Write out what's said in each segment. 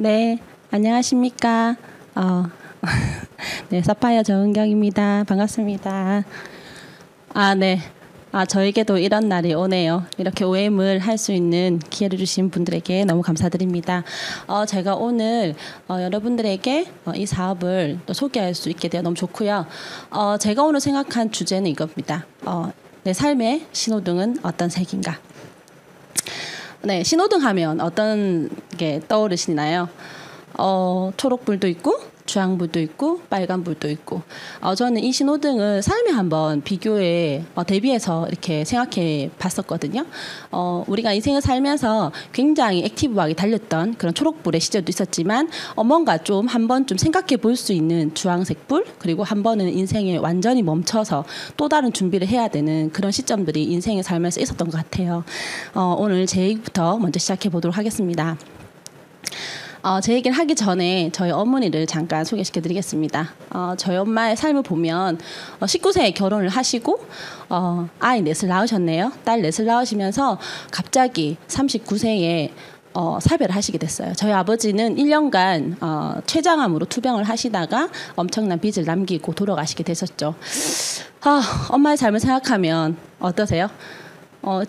네, 안녕하십니까. 네, 사파이어 정은경입니다. 반갑습니다. 네. 저에게도 이런 날이 오네요. 이렇게 OM을 할 수 있는 기회를 주신 분들에게 너무 감사드립니다. 제가 오늘 여러분들에게 이 사업을 또 소개할 수 있게 되어 너무 좋고요. 제가 오늘 생각한 주제는 이겁니다. 내 삶의 신호등은 어떤 색인가? 네, 신호등 하면 어떤 게 떠오르시나요? 초록불도 있고 주황불도 있고 빨간불도 있고 저는 이 신호등을 삶에 한번 비교해 대비해서 이렇게 생각해 봤었거든요. 우리가 인생을 살면서 굉장히 액티브하게 달렸던 그런 초록불의 시절도 있었지만 뭔가 좀 한번 좀 생각해 볼 수 있는 주황색불, 그리고 한 번은 인생에 완전히 멈춰서 또 다른 준비를 해야 되는 그런 시점들이 인생의 삶에서 있었던 것 같아요. 오늘 제 얘기부터 먼저 시작해 보도록 하겠습니다. 제 얘기를 하기 전에 저희 어머니를 잠깐 소개시켜 드리겠습니다. 저희 엄마의 삶을 보면 19세에 결혼을 하시고 아이 넷을 낳으셨네요. 딸 넷을 낳으시면서 갑자기 39세에 사별을 하시게 됐어요. 저희 아버지는 1년간 췌장암으로 투병을 하시다가 엄청난 빚을 남기고 돌아가시게 되셨죠. 엄마의 삶을 생각하면 어떠세요?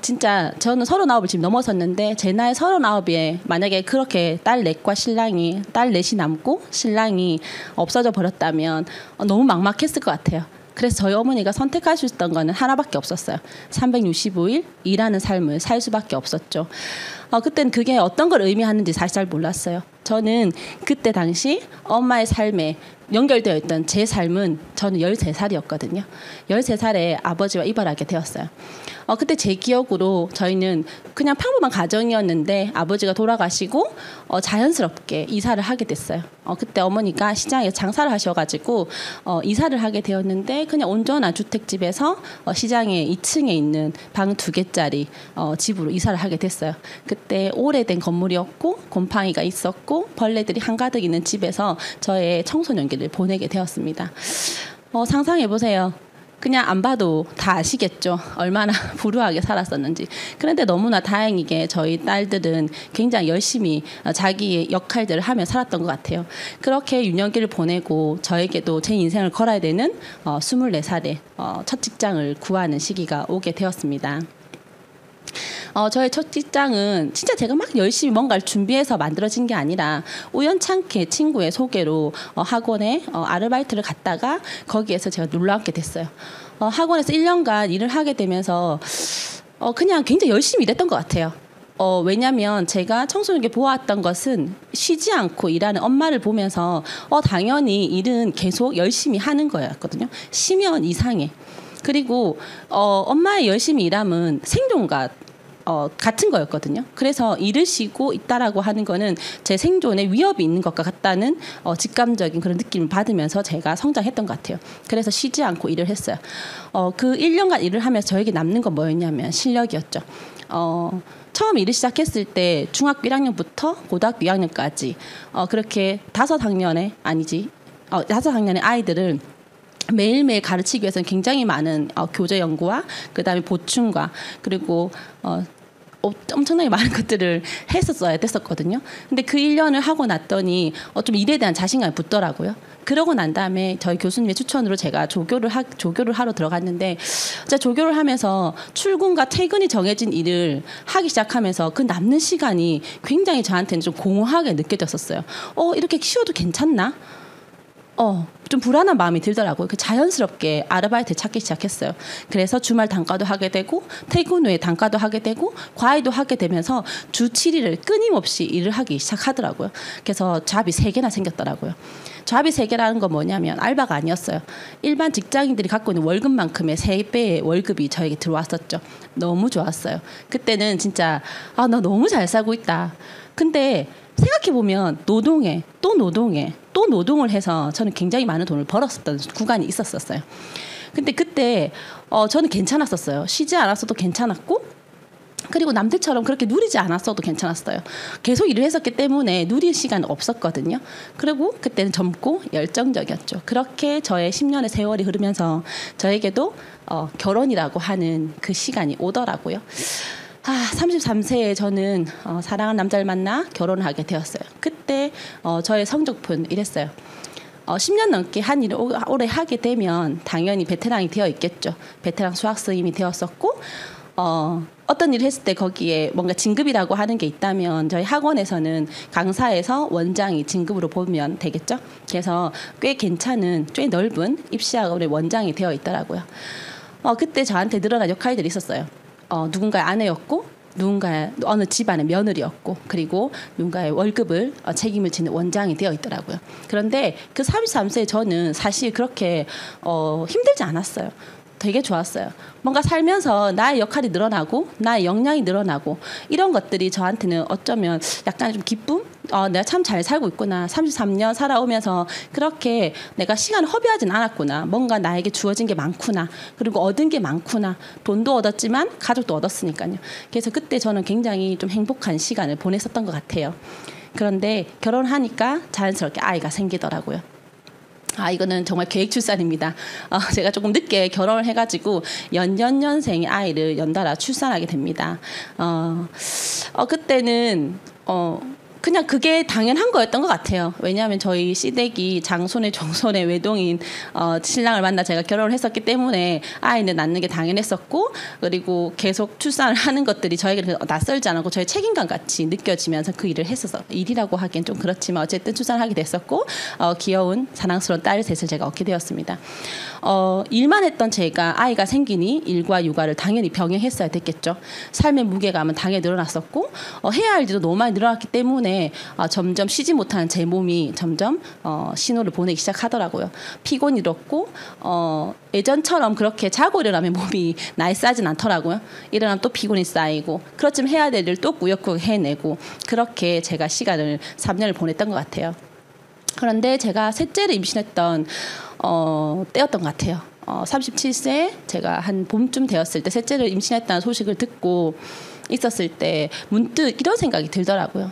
진짜 저는 39을 지금 넘어섰는데 제 나이 39에 만약에 그렇게 딸 넷과 신랑이, 딸 넷이 남고 신랑이 없어져 버렸다면 너무 막막했을 것 같아요. 그래서 저희 어머니가 선택할 수 있었던 거는 하나밖에 없었어요. 365일 일하는 삶을 살 수밖에 없었죠. 그땐 그게 어떤 걸 의미하는지 사실 잘 몰랐어요. 저는 그때 당시 엄마의 삶에 연결되어 있던 제 삶은 저는 13살이었거든요. 13살에 아버지와 이별하게 되었어요. 그때 제 기억으로 저희는 그냥 평범한 가정이었는데 아버지가 돌아가시고 자연스럽게 이사를 하게 됐어요. 그때 어머니가 시장에서 장사를 하셔가지고 이사를 하게 되었는데 그냥 온전한 주택집에서 시장에 2층에 있는 방 2개짜리 집으로 이사를 하게 됐어요. 그때 오래된 건물이었고 곰팡이가 있었고 벌레들이 한가득 있는 집에서 저의 청소년기를 보내게 되었습니다. 상상해보세요. 그냥 안 봐도 다 아시겠죠. 얼마나 불우하게 살았었는지. 그런데 너무나 다행이게 저희 딸들은 굉장히 열심히 자기의 역할들을 하며 살았던 것 같아요. 그렇게 유년기를 보내고 저에게도 제 인생을 걸어야 되는 24살에 첫 직장을 구하는 시기가 오게 되었습니다. 저의 첫 직장은 진짜 제가 막 열심히 뭔가를 준비해서 만들어진 게 아니라 우연찮게 친구의 소개로 학원에 아르바이트를 갔다가 거기에서 제가 놀러앉게 됐어요. 학원에서 1년간 일을 하게 되면서 그냥 굉장히 열심히 일했던 것 같아요. 왜냐하면 제가 청소년기 보았던 것은 쉬지 않고 일하는 엄마를 보면서 당연히 일은 계속 열심히 하는 거였거든요. 쉬면 이상해. 그리고 엄마의 열심히 일함은 생존과 같은 거였거든요. 그래서 일을 쉬고 있다라고 하는 거는 제 생존에 위협이 있는 것과 같다는 직감적인 그런 느낌을 받으면서 제가 성장했던 것 같아요. 그래서 쉬지 않고 일을 했어요. 그 1년간 일을 하면서 저에게 남는 건 뭐였냐면 실력이었죠. 처음 일을 시작했을 때 중학교 1학년부터 고등학교 2학년까지 그렇게 5학년의 아이들을 매일매일 가르치기 위해서는 굉장히 많은 교재 연구와 그다음에 보충과 그리고 엄청나게 많은 것들을 했었어야 됐었거든요. 근데 그 1년을 하고 났더니 좀 일에 대한 자신감이 붙더라고요. 그러고 난 다음에 저희 교수님의 추천으로 제가 조교를 하러 들어갔는데 제가 조교를 하면서 출근과 퇴근이 정해진 일을 하기 시작하면서 그 남는 시간이 굉장히 저한테는 좀 공허하게 느껴졌었어요. 이렇게 쉬어도 괜찮나? 좀 불안한 마음이 들더라고요. 자연스럽게 아르바이트 찾기 시작했어요. 그래서 주말 단가도 하게 되고 퇴근 후에 단가도 하게 되고 과외도 하게 되면서 주 7일을 끊임없이 일을 하기 시작하더라고요. 그래서 잡이 3개나 생겼더라고요. 잡이 3개라는 건 뭐냐면 알바가 아니었어요. 일반 직장인들이 갖고 있는 월급만큼의 3배의 월급이 저에게 들어왔었죠. 너무 좋았어요. 그때는 진짜 나 너무 잘 살고 있다. 근데 생각해보면 노동에 또 노동을 해서 저는 굉장히 많은 돈을 벌었었던 구간이 있었어요. 근데 그때 저는 괜찮았었어요. 쉬지 않았어도 괜찮았고 그리고 남들처럼 그렇게 누리지 않았어도 괜찮았어요. 계속 일을 했었기 때문에 누릴 시간은 없었거든요. 그리고 그때는 젊고 열정적이었죠. 그렇게 저의 10년의 세월이 흐르면서 저에게도 결혼이라고 하는 그 시간이 오더라고요. 33세에 저는 사랑하는 남자를 만나 결혼을 하게 되었어요. 그때 저의 성적표는 이랬어요. 10년 넘게 한 일을 오래 하게 되면 당연히 베테랑이 되어 있겠죠. 베테랑 수학 선생님이 되었었고 어떤 일을 했을 때 거기에 뭔가 진급이라고 하는 게 있다면 저희 학원에서는 강사에서 원장이 진급으로 보면 되겠죠. 그래서 꽤 괜찮은, 꽤 넓은 입시학원의 원장이 되어 있더라고요. 그때 저한테 늘어난 역할들이 있었어요. 누군가의 아내였고, 누군가의 어느 집안의 며느리였고, 그리고 누군가의 월급을 책임을 지는 원장이 되어 있더라고요. 그런데 그 33세에 저는 사실 그렇게 힘들지 않았어요. 되게 좋았어요. 뭔가 살면서 나의 역할이 늘어나고 나의 역량이 늘어나고 이런 것들이 저한테는 어쩌면 약간 좀 기쁨? 내가 참 잘 살고 있구나. 33년 살아오면서 그렇게 내가 시간을 허비하진 않았구나. 뭔가 나에게 주어진 게 많구나. 그리고 얻은 게 많구나. 돈도 얻었지만 가족도 얻었으니까요. 그래서 그때 저는 굉장히 좀 행복한 시간을 보냈었던 것 같아요. 그런데 결혼하니까 자연스럽게 아이가 생기더라고요. 이거는 정말 계획 출산입니다. 제가 조금 늦게 결혼을 해가지고 연년생의 아이를 연달아 출산하게 됩니다. 그때는 그냥 그게 당연한 거였던 것 같아요. 왜냐하면 저희 시댁이 장손의 종손의 외동인 신랑을 만나 제가 결혼을 했었기 때문에 아이는 낳는 게 당연했었고, 그리고 계속 출산을 하는 것들이 저에게는 낯설지 않았고 저의 책임감 같이 느껴지면서 그 일을 했어서, 일이라고 하기엔 좀 그렇지만 어쨌든 출산을 하게 됐었고 귀여운 사랑스러운 딸 셋을 제가 얻게 되었습니다. 일만 했던 제가 아이가 생기니 일과 육아를 당연히 병행했어야 됐겠죠. 삶의 무게감은 당연히 늘어났었고 해야 할 일도 너무 많이 늘어났기 때문에 점점 쉬지 못하는 제 몸이 점점 신호를 보내기 시작하더라고요. 피곤이 일었고 예전처럼 그렇게 자고 일어나면 몸이 날싸진 않더라고요. 일어나면 또 피곤이 쌓이고, 그렇지만 해야 될 일을 또 꾸역꾸역 해내고, 그렇게 제가 시간을 3년을 보냈던 것 같아요. 그런데 제가 셋째를 임신했던 때였던 것 같아요. 37세 제가 한 봄쯤 되었을 때 셋째를 임신했다는 소식을 듣고 있었을 때 문득 이런 생각이 들더라고요.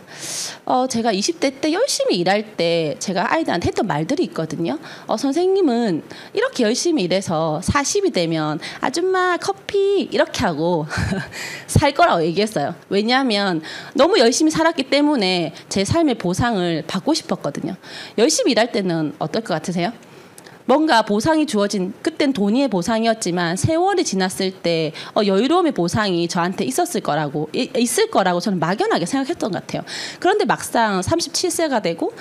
제가 20대 때 열심히 일할 때 제가 아이들한테 했던 말들이 있거든요. 선생님은 이렇게 열심히 일해서 40이 되면 아줌마 커피 이렇게 하고 살 거라고 얘기했어요. 왜냐하면 너무 열심히 살았기 때문에 제 삶의 보상을 받고 싶었거든요. 열심히 일할 때는 어떨 것 같으세요? 뭔가 보상이 주어진, 그땐 돈의 보상이었지만 세월이 지났을 때 여유로움의 보상이 저한테 있을 거라고 저는 막연하게 생각했던 것 같아요. 그런데 막상 37세가 되고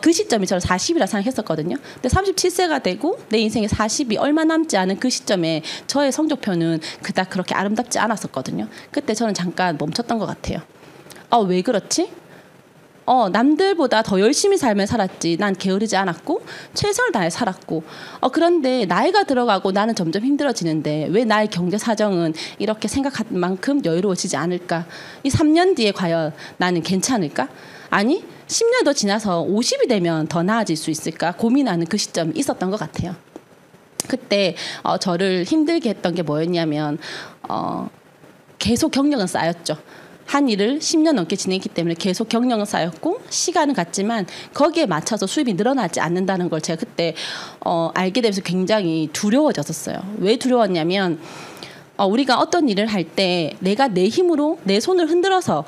그 시점이 저는 40이라 생각했었거든요. 근데 37세가 되고 내 인생에 40이 얼마 남지 않은 그 시점에 저의 성적표는 그닥 그렇게 아름답지 않았었거든요. 그때 저는 잠깐 멈췄던 것 같아요. 왜 그렇지? 남들보다 더 열심히 삶을 살았지. 난 게으르지 않았고 최선을 다해 살았고 그런데 나이가 들어가고 나는 점점 힘들어지는데 왜 나의 경제 사정은 이렇게 생각한 만큼 여유로워지지 않을까? 이 3년 뒤에 과연 나는 괜찮을까? 아니 10년 더 지나서 50이 되면 더 나아질 수 있을까? 고민하는 그 시점이 있었던 것 같아요. 그때 저를 힘들게 했던 게 뭐였냐면 계속 경력은 쌓였죠. 한 일을 10년 넘게 진행했기 때문에 계속 경력은 쌓였고 시간은 갔지만 거기에 맞춰서 수입이 늘어나지 않는다는 걸 제가 그때 알게 되면서 굉장히 두려워졌었어요. 왜 두려웠냐면 우리가 어떤 일을 할 때 내가 내 힘으로 내 손을 흔들어서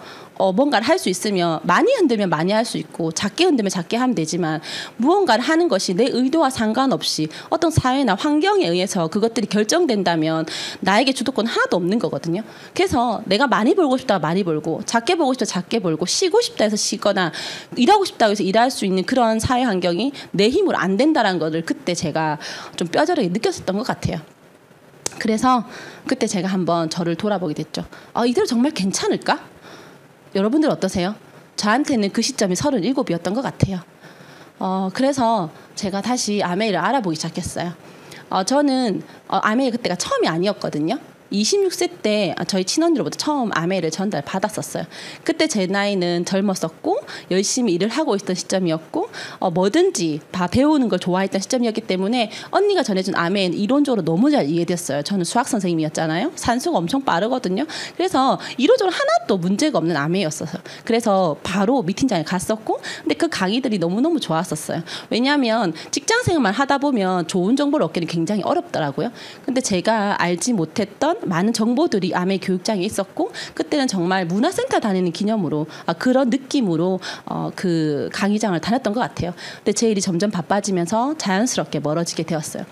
뭔가를 할 수 있으면 많이 흔들면 많이 할 수 있고 작게 흔들면 작게 하면 되지만 무언가를 하는 것이 내 의도와 상관없이 어떤 사회나 환경에 의해서 그것들이 결정된다면 나에게 주도권 하나도 없는 거거든요. 그래서 내가 많이 벌고 싶다 많이 벌고 작게 벌고 싶다 작게 벌고 쉬고 싶다 해서 쉬거나 일하고 싶다고 해서 일할 수 있는 그런 사회 환경이 내 힘으로 안 된다는 것을 그때 제가 좀 뼈저리게 느꼈었던 것 같아요. 그래서 그때 제가 한번 저를 돌아보게 됐죠. 이대로 정말 괜찮을까? 여러분들 어떠세요? 저한테는 그 시점이 37이었던 것 같아요. 그래서 제가 다시 아메이를 알아보기 시작했어요. 저는 아메이 그때가 처음이 아니었거든요. 26세 때 저희 친언니로부터 처음 아메이를 전달받았었어요. 그때 제 나이는 젊었었고 열심히 일을 하고 있던 시점이었고 뭐든지 다 배우는 걸 좋아했던 시점이었기 때문에 언니가 전해준 아메이는 이론적으로 너무 잘 이해됐어요. 저는 수학 선생님이었잖아요. 산수가 엄청 빠르거든요. 그래서 이론적으로 하나도 문제가 없는 아메이였어요. 그래서 바로 미팅장에 갔었고 근데 그 강의들이 너무너무 좋았었어요. 왜냐하면 직장생활만 하다 보면 좋은 정보를 얻기는 굉장히 어렵더라고요. 근데 제가 알지 못했던 그런 많은 정보들이 아메 교육장에 있었고 그때는 정말 문화센터 다니는 기념으로 그런 느낌으로 그 강의장을 다녔던 것 같아요. 근데 제 일이 점점 바빠지면서 자연스럽게 멀어지게 되었어요.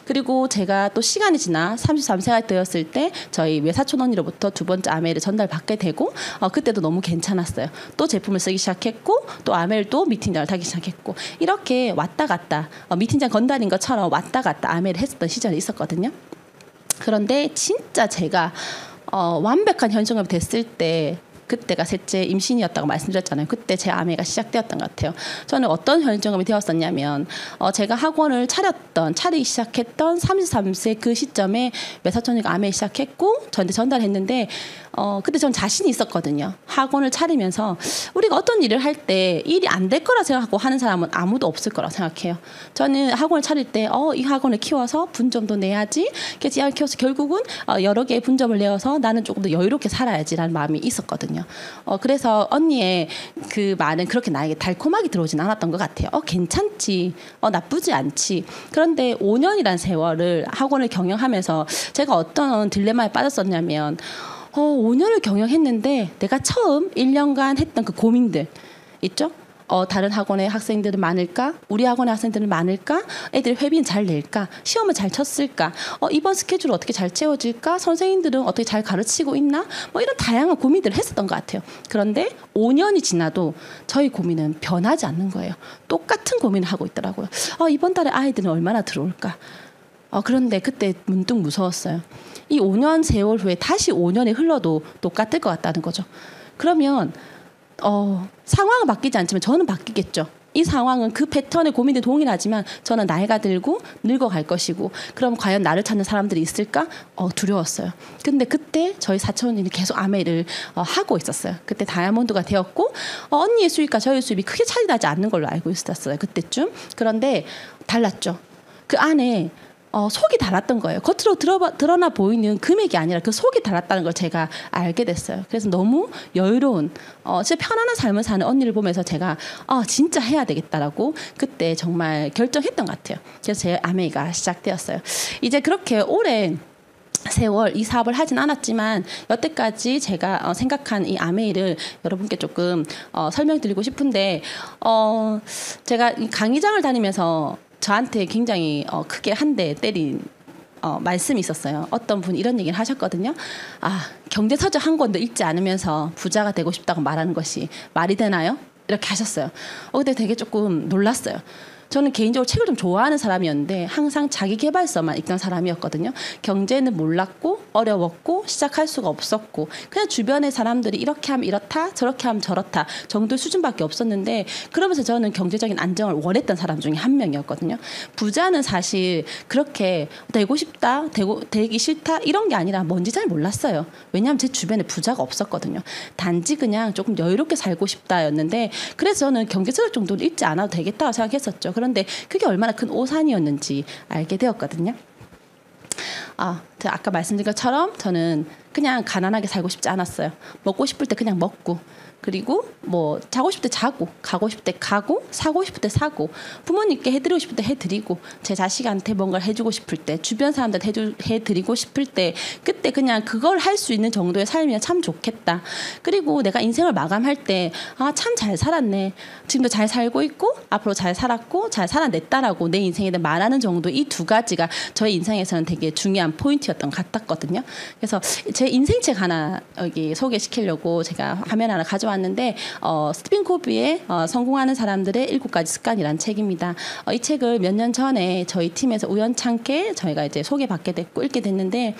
그리고 제가 또 시간이 지나 33세가 되었을 때 저희 외사촌 언니로부터 두 번째 아메를 전달받게 되고 그때도 너무 괜찮았어요. 또 제품을 쓰기 시작했고 또 아메를 또 미팅장을 타기 시작했고 이렇게 왔다 갔다 미팅장 건달인 것처럼 왔다 갔다 아메를 했었던 시절이 있었거든요. 그런데 진짜 제가 완벽한 현정업이 됐을 때 그때가 셋째 임신이었다고 말씀드렸잖아요. 그때 제 아메가 시작되었던 것 같아요. 저는 어떤 현정업이 되었었냐면 제가 학원을 차리기 시작했던 33세 그 시점에 외사촌이가 아메 시작했고 저한테 전달했는데 그때 전 자신이 있었거든요. 학원을 차리면서 우리가 어떤 일을 할 때 일이 안 될 거라 생각하고 하는 사람은 아무도 없을 거라고 생각해요. 저는 학원을 차릴 때 이 학원을 키워서 분점도 내야지. 그래서 이 학원을 키워서 결국은 여러 개의 분점을 내어서 나는 조금 더 여유롭게 살아야지라는 마음이 있었거든요. 그래서 언니의 그 말은 그렇게 나에게 달콤하게 들어오진 않았던 것 같아요. 괜찮지. 나쁘지 않지. 그런데 5년이란 세월을 학원을 경영하면서 제가 어떤 딜레마에 빠졌었냐면 5년을 경영했는데 내가 처음 1년간 했던 그 고민들 있죠? 다른 학원의 학생들은 많을까? 우리 학원의 학생들은 많을까? 애들 회비는 잘 낼까? 시험을 잘 쳤을까? 이번 스케줄 어떻게 잘 채워질까? 선생님들은 어떻게 잘 가르치고 있나? 뭐 이런 다양한 고민들을 했었던 것 같아요. 그런데 5년이 지나도 저희 고민은 변하지 않는 거예요. 똑같은 고민을 하고 있더라고요. 이번 달에 아이들은 얼마나 들어올까? 그런데 그때 문득 무서웠어요. 이 5년 세월 후에 다시 5년이 흘러도 똑같을 것 같다는 거죠. 그러면 상황은 바뀌지 않지만 저는 바뀌겠죠. 이 상황은 그 패턴의 고민에 동일하지만 저는 나이가 들고 늙어갈 것이고 그럼 과연 나를 찾는 사람들이 있을까? 두려웠어요. 근데 그때 저희 사촌언니는 계속 아메를 하고 있었어요. 그때 다이아몬드가 되었고 언니의 수입과 저희 수입이 크게 차이 나지 않는 걸로 알고 있었어요. 그때쯤. 그런데 달랐죠. 그 안에 속이 달랐던 거예요. 겉으로 드러나 보이는 금액이 아니라 그 속이 달랐다는 걸 제가 알게 됐어요. 그래서 너무 여유로운 진짜 편안한 삶을 사는 언니를 보면서 제가 진짜 해야 되겠다라고 그때 정말 결정했던 것 같아요. 그래서 제 아메이가 시작되었어요. 이제 그렇게 오랜 세월 이 사업을 하진 않았지만 여태까지 제가 생각한 이 아메이를 여러분께 조금 설명드리고 싶은데 제가 이 강의장을 다니면서 저한테 굉장히 크게 한 대 때린 말씀이 있었어요. 어떤 분이 이런 얘기를 하셨거든요. 경제서적 한 권도 읽지 않으면서 부자가 되고 싶다고 말하는 것이 말이 되나요? 이렇게 하셨어요. 근데 되게 조금 놀랐어요. 저는 개인적으로 책을 좀 좋아하는 사람이었는데 항상 자기 개발서만 읽던 사람이었거든요. 경제는 몰랐고 어려웠고 시작할 수가 없었고 그냥 주변의 사람들이 이렇게 하면 이렇다 저렇게 하면 저렇다 정도의 수준밖에 없었는데 그러면서 저는 경제적인 안정을 원했던 사람 중에 한 명이었거든요. 부자는 사실 그렇게 되고 싶다 되기 싫다 이런 게 아니라 뭔지 잘 몰랐어요. 왜냐하면 제 주변에 부자가 없었거든요. 단지 그냥 조금 여유롭게 살고 싶다였는데 그래서 저는 경제서적 정도를 읽지 않아도 되겠다고 생각했었죠. 그런데 그게 얼마나 큰 오산이었는지 알게 되었거든요. 제가 아까 말씀드린 것처럼 저는 그냥 가난하게 살고 싶지 않았어요. 먹고 싶을 때 그냥 먹고 그리고 뭐 자고 싶을 때 자고 가고 싶을 때 가고 사고 싶을 때 사고 부모님께 해드리고 싶을 때 해드리고 제 자식한테 뭔가를 해주고 싶을 때 주변 사람들한테 해드리고 싶을 때 그때 그냥 그걸 할 수 있는 정도의 삶이면 참 좋겠다. 그리고 내가 인생을 마감할 때 참 잘 살았네. 지금도 잘 살고 있고 앞으로 잘 살았고 잘 살아냈다라고 내 인생에 대해 말하는 정도 이 두 가지가 저의 인생에서는 되게 중요한 포인트였던 것 같았거든요. 그래서 제 인생책 하나 여기 소개시키려고 제가 화면 하나 가져왔는데 스티븐 코비의 성공하는 사람들의 7가지 습관이라는 책입니다. 이 책을 몇 년 전에 저희 팀에서 우연찮게 저희가 이제 소개받게 됐고 읽게 됐는데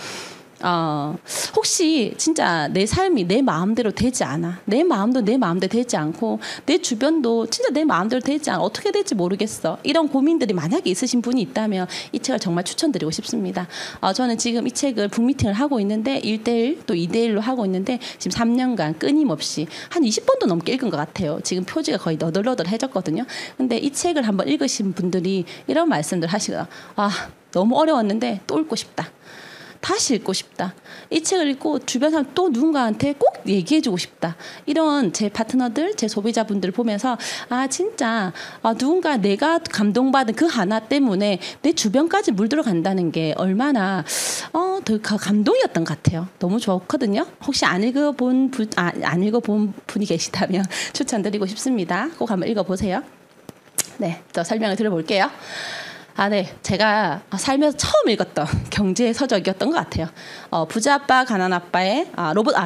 혹시 진짜 내 삶이 내 마음대로 되지 않아. 내 마음도 내 마음대로 되지 않고 내 주변도 진짜 내 마음대로 되지 않아. 어떻게 될지 모르겠어. 이런 고민들이 만약에 있으신 분이 있다면 이 책을 정말 추천드리고 싶습니다. 저는 지금 이 책을 북미팅을 하고 있는데 1대1 또 2대1로 하고 있는데 지금 3년간 끊임없이 한 20번도 넘게 읽은 것 같아요. 지금 표지가 거의 너덜너덜해졌거든요. 근데 이 책을 한번 읽으신 분들이 이런 말씀들 하시거든요. 너무 어려웠는데 또 읽고 싶다. 다시 읽고 싶다. 이 책을 읽고 주변 사람 또 누군가한테 꼭 얘기해주고 싶다. 이런 제 파트너들, 제 소비자분들을 보면서 진짜 누군가 내가 감동받은 그 하나 때문에 내 주변까지 물들어 간다는 게 얼마나 더 감동이었던 것 같아요. 너무 좋거든요. 혹시 안 읽어본 분이 계시다면 추천드리고 싶습니다. 꼭 한번 읽어보세요. 네, 또 설명을 들어볼게요. 네. 제가 살면서 처음 읽었던 경제 서적이었던 것 같아요. 부자 아빠, 가난 아빠의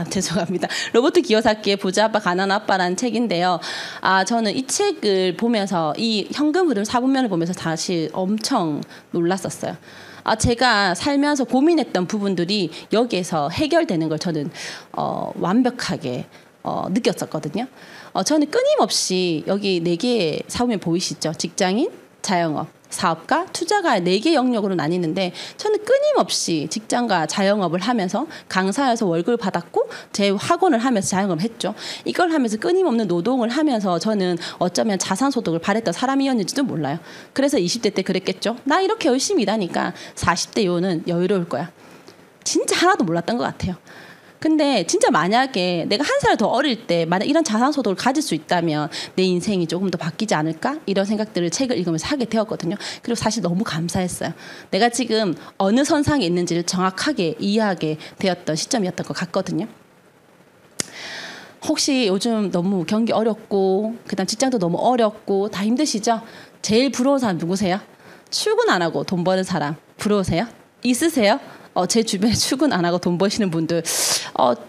죄송합니다. 로버트 기요사키의 부자 아빠, 가난 아빠라는 책인데요. 저는 이 책을 보면서 이 현금 흐름 4분면을 보면서 다시 엄청 놀랐었어요. 제가 살면서 고민했던 부분들이 여기에서 해결되는 걸 저는 완벽하게 느꼈었거든요. 저는 끊임없이 여기 4개의 사분면 보이시죠? 직장인, 자영업, 사업가, 투자가 4개 영역으로 나뉘는데 저는 끊임없이 직장과 자영업을 하면서 강사여서 월급을 받았고 제 학원을 하면서 자영업을 했죠. 이걸 하면서 끊임없는 노동을 하면서 저는 어쩌면 자산소득을 바랬던 사람이었는지도 몰라요. 그래서 20대 때 그랬겠죠. 나 이렇게 열심히 일하니까 40대 이후는 여유로울 거야. 진짜 하나도 몰랐던 것 같아요. 근데 진짜 만약에 내가 한 살 더 어릴 때 만약 이런 자산소득을 가질 수 있다면 내 인생이 조금 더 바뀌지 않을까? 이런 생각들을 책을 읽으면서 하게 되었거든요. 그리고 사실 너무 감사했어요. 내가 지금 어느 선상에 있는지를 정확하게 이해하게 되었던 시점이었던 것 같거든요. 혹시 요즘 너무 경기 어렵고 그다음 직장도 너무 어렵고 다 힘드시죠? 제일 부러운 사람 누구세요? 출근 안 하고 돈 버는 사람 부러우세요? 있으세요? 제 주변에 출근 안 하고 돈 버시는 분들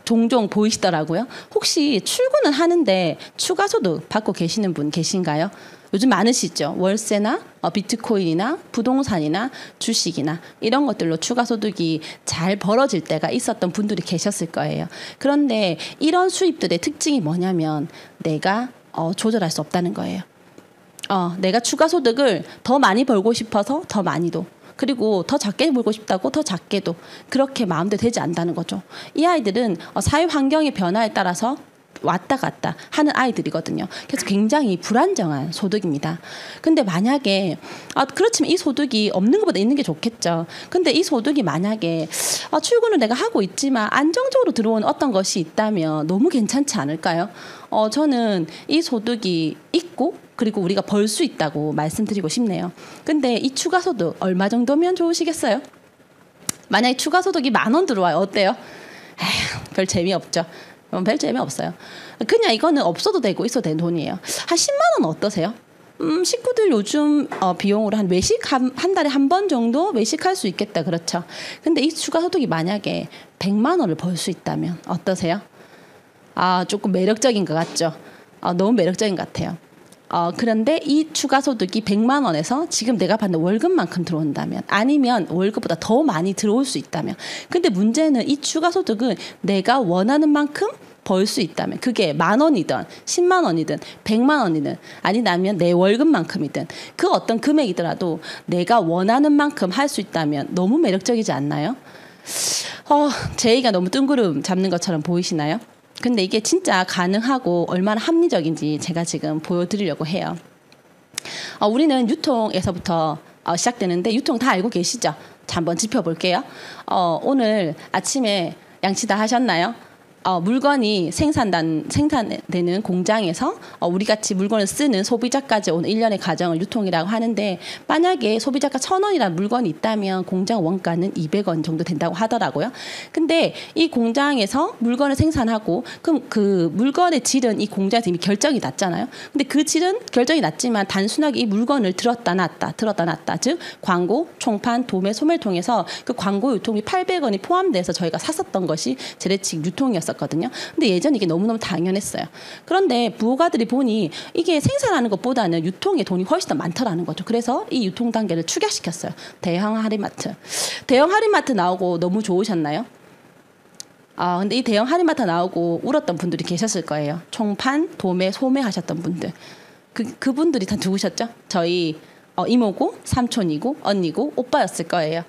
종종 보이시더라고요. 혹시 출근은 하는데 추가 소득 받고 계시는 분 계신가요? 요즘 많으시죠. 월세나 비트코인이나 부동산이나 주식이나 이런 것들로 추가 소득이 잘 벌어질 때가 있었던 분들이 계셨을 거예요. 그런데 이런 수입들의 특징이 뭐냐면 내가 조절할 수 없다는 거예요. 내가 추가 소득을 더 많이 벌고 싶어서 더 많이도 그리고 더 작게 벌고 싶다고 더 작게도 그렇게 마음대로 되지 않는다는 거죠. 이 아이들은 사회 환경의 변화에 따라서 왔다 갔다 하는 아이들이거든요. 그래서 굉장히 불안정한 소득입니다. 근데 만약에 그렇지만 이 소득이 없는 것보다 있는 게 좋겠죠. 근데 이 소득이 만약에 출근을 내가 하고 있지만 안정적으로 들어오는 어떤 것이 있다면 너무 괜찮지 않을까요? 저는 이 소득이 있고 그리고 우리가 벌 수 있다고 말씀드리고 싶네요. 근데 이 추가 소득 얼마 정도면 좋으시겠어요? 만약에 추가 소득이 10,000원 들어와요. 어때요? 에휴, 별 재미없죠. 별 재미없어요. 그냥 이거는 없어도 되고 있어도 되는 돈이에요. 한 10만 원 어떠세요? 식구들 요즘 비용으로 한 외식 한 달에 한 번 정도 외식할 수 있겠다. 그렇죠. 근데 이 추가 소득이 만약에 100만 원을 벌 수 있다면 어떠세요? 조금 매력적인 것 같죠. 너무 매력적인 것 같아요. 그런데 이 추가 소득이 100만 원에서 지금 내가 받는 월급만큼 들어온다면 아니면 월급보다 더 많이 들어올 수 있다면 근데 문제는 이 추가 소득은 내가 원하는 만큼 벌 수 있다면 그게 10,000원이든 10만 원이든 100만 원이든 아니면 내 월급만큼이든 그 어떤 금액이더라도 내가 원하는 만큼 할 수 있다면 너무 매력적이지 않나요? 제 얘기가 너무 뜬구름 잡는 것처럼 보이시나요? 근데 이게 진짜 가능하고 얼마나 합리적인지 제가 지금 보여드리려고 해요. 우리는 유통에서부터 시작되는데 유통 다 알고 계시죠? 자, 한번 짚어볼게요. 오늘 아침에 양치 다 하셨나요? 물건이 생산되는 공장에서 우리 같이 물건을 쓰는 소비자까지 오는 일련의 과정을 유통이라고 하는데 만약에 소비자가 1,000원이라는 물건이 있다면 공장 원가는 200원 정도 된다고 하더라고요. 근데 이 공장에서 물건을 생산하고 그럼 그 물건의 질은 이 공장에서 이미 결정이 났잖아요. 근데 그 질은 결정이 났지만 단순하게 이 물건을 들었다 놨다 즉 광고, 총판, 도매, 소매를 통해서 그 광고 유통비 800원이 포함돼서 저희가 샀었던 것이 재래식 유통이었어요. 거든요. 근데 예전 이게 너무너무 당연했어요. 그런데 부호가들이 보니 이게 생산하는 것보다는 유통에 돈이 훨씬 더 많더라는 거죠. 그래서 이 유통 단계를 축약시켰어요. 대형 할인마트. 대형 할인마트 나오고 너무 좋으셨나요? 근데 이 대형 할인마트 나오고 울었던 분들이 계셨을 거예요. 총판, 도매, 소매 하셨던 분들. 그분들이 다 누구셨죠? 저희 이모고 삼촌이고 언니고 오빠였을 거예요.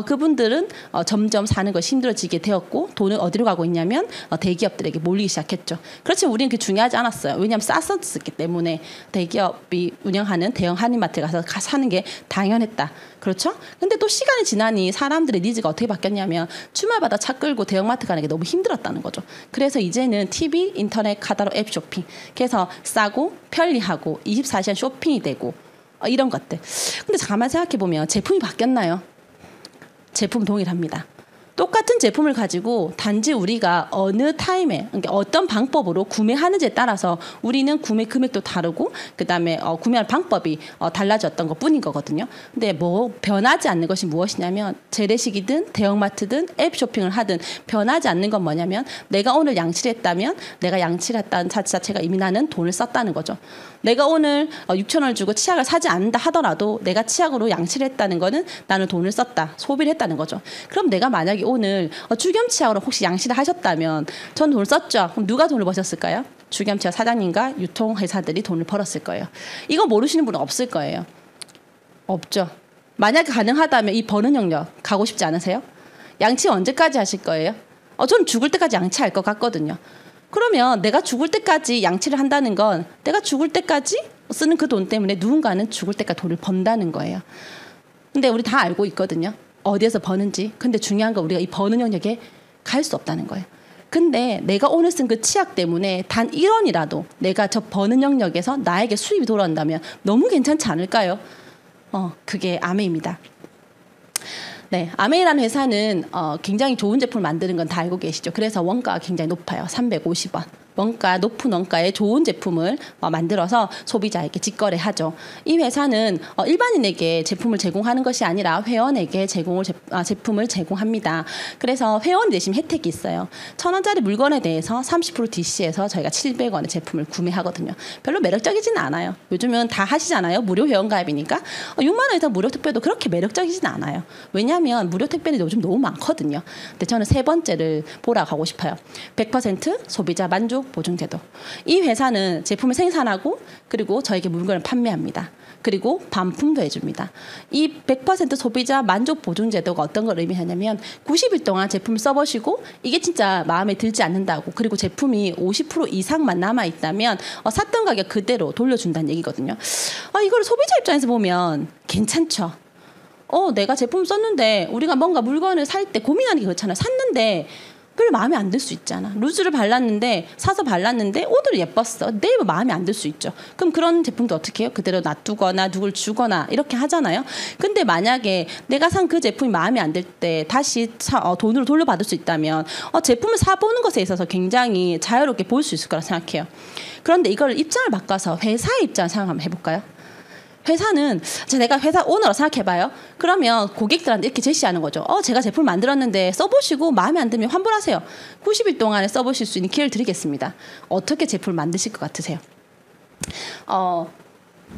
그분들은 점점 사는 것이 힘들어지게 되었고 돈은 어디로 가고 있냐면 대기업들에게 몰리기 시작했죠. 그렇지만 우리는 그게 중요하지 않았어요. 왜냐하면 쌌었기 때문에 대기업이 운영하는 대형 한인마트에 가서 사는 게 당연했다. 그렇죠? 근데 또 시간이 지나니 사람들의 니즈가 어떻게 바뀌었냐면 주말마다 차 끌고 대형마트 가는 게 너무 힘들었다는 거죠. 그래서 이제는 TV, 인터넷, 카talog, 앱 쇼핑. 그래서 싸고 편리하고 24시간 쇼핑이 되고 이런 것들. 근데 잠깐만 생각해보면 제품이 바뀌었나요? 제품 동일합니다. 똑같은 제품을 가지고 단지 우리가 어느 타임에, 그러니까 어떤 방법으로 구매하는지에 따라서 우리는 구매 금액도 다르고 그다음에 구매할 방법이 달라졌던 것뿐인 거거든요. 근데 뭐 변하지 않는 것이 무엇이냐면 재래식이든 대형마트든 앱 쇼핑을 하든 변하지 않는 건 뭐냐면 내가 오늘 양치를 했다면 내가 양치를 했다는 자체가 이미 나는 돈을 썼다는 거죠. 내가 오늘 6,000원을 주고 치약을 사지 않는다 하더라도 내가 치약으로 양치를 했다는 거는 나는 돈을 썼다, 소비를 했다는 거죠. 그럼 내가 만약에 오늘 주겸치약으로 혹시 양치를 하셨다면 전 돈을 썼죠. 그럼 누가 돈을 버셨을까요? 주겸치약 사장님과 유통회사들이 돈을 벌었을 거예요. 이거 모르시는 분은 없을 거예요. 없죠. 만약에 가능하다면 이 버는 영역 가고 싶지 않으세요? 양치 언제까지 하실 거예요? 저는 죽을 때까지 양치할 것 같거든요. 그러면 내가 죽을 때까지 양치를 한다는 건 내가 죽을 때까지 쓰는 그 돈 때문에 누군가는 죽을 때까지 돈을 번다는 거예요. 근데 우리 다 알고 있거든요. 어디에서 버는지. 근데 중요한 건 우리가 이 버는 영역에 갈 수 없다는 거예요. 근데 내가 오늘 쓴 그 치약 때문에 단 1원이라도 내가 저 버는 영역에서 나에게 수입이 돌아온다면 너무 괜찮지 않을까요? 그게 아메이입니다. 네, 아메이라는 회사는 굉장히 좋은 제품을 만드는 건 다 알고 계시죠. 그래서 원가가 굉장히 높아요. 350원. 높은 원가의 좋은 제품을 만들어서 소비자에게 직거래하죠. 이 회사는 일반인에게 제품을 제공하는 것이 아니라 회원에게 제품을 제공합니다. 그래서 회원이 되시면 혜택이 있어요. 1,000원짜리 물건에 대해서 30% DC에서 저희가 700원의 제품을 구매하거든요. 별로 매력적이지는 않아요. 요즘은 다 하시잖아요. 무료 회원가입이니까. 6만 원 이상 무료 택배도 그렇게 매력적이지는 않아요. 왜냐하면 무료 택배는 요즘 너무 많거든요. 근데 저는 세 번째를 보러 가고 싶어요. 100% 소비자 만족 보증제도. 이 회사는 제품을 생산하고 그리고 저에게 물건을 판매합니다. 그리고 반품도 해줍니다. 이 100% 소비자 만족 보증제도가 어떤 걸 의미하냐면 90일 동안 제품을 써보시고 이게 진짜 마음에 들지 않는다고 그리고 제품이 50% 이상만 남아있다면 샀던 가격 그대로 돌려준다는 얘기거든요. 이걸 소비자 입장에서 보면 괜찮죠. 내가 제품 썼는데 우리가 뭔가 물건을 살 때 고민하는 게 그렇잖아요. 샀는데 별로 마음에 안 들 수 있잖아. 루즈를 발랐는데 사서 발랐는데 오늘 예뻤어. 내일 마음에 안 들 수 있죠. 그럼 그런 제품도 어떻게 해요? 그대로 놔두거나 누굴 주거나 이렇게 하잖아요. 근데 만약에 내가 산 그 제품이 마음에 안 들 때 다시 돈으로 돌려받을 수 있다면 제품을 사보는 것에 있어서 굉장히 자유롭게 볼 수 있을 거라 생각해요. 그런데 이걸 입장을 바꿔서 회사의 입장을 생각 한번 해볼까요? 회사는 내가 회사 오너로 생각해봐요. 그러면 고객들한테 이렇게 제시하는 거죠. 제가 제품을 만들었는데 써보시고 마음에 안 들면 환불하세요. 90일 동안에 써보실 수 있는 기회를 드리겠습니다. 어떻게 제품을 만드실 것 같으세요?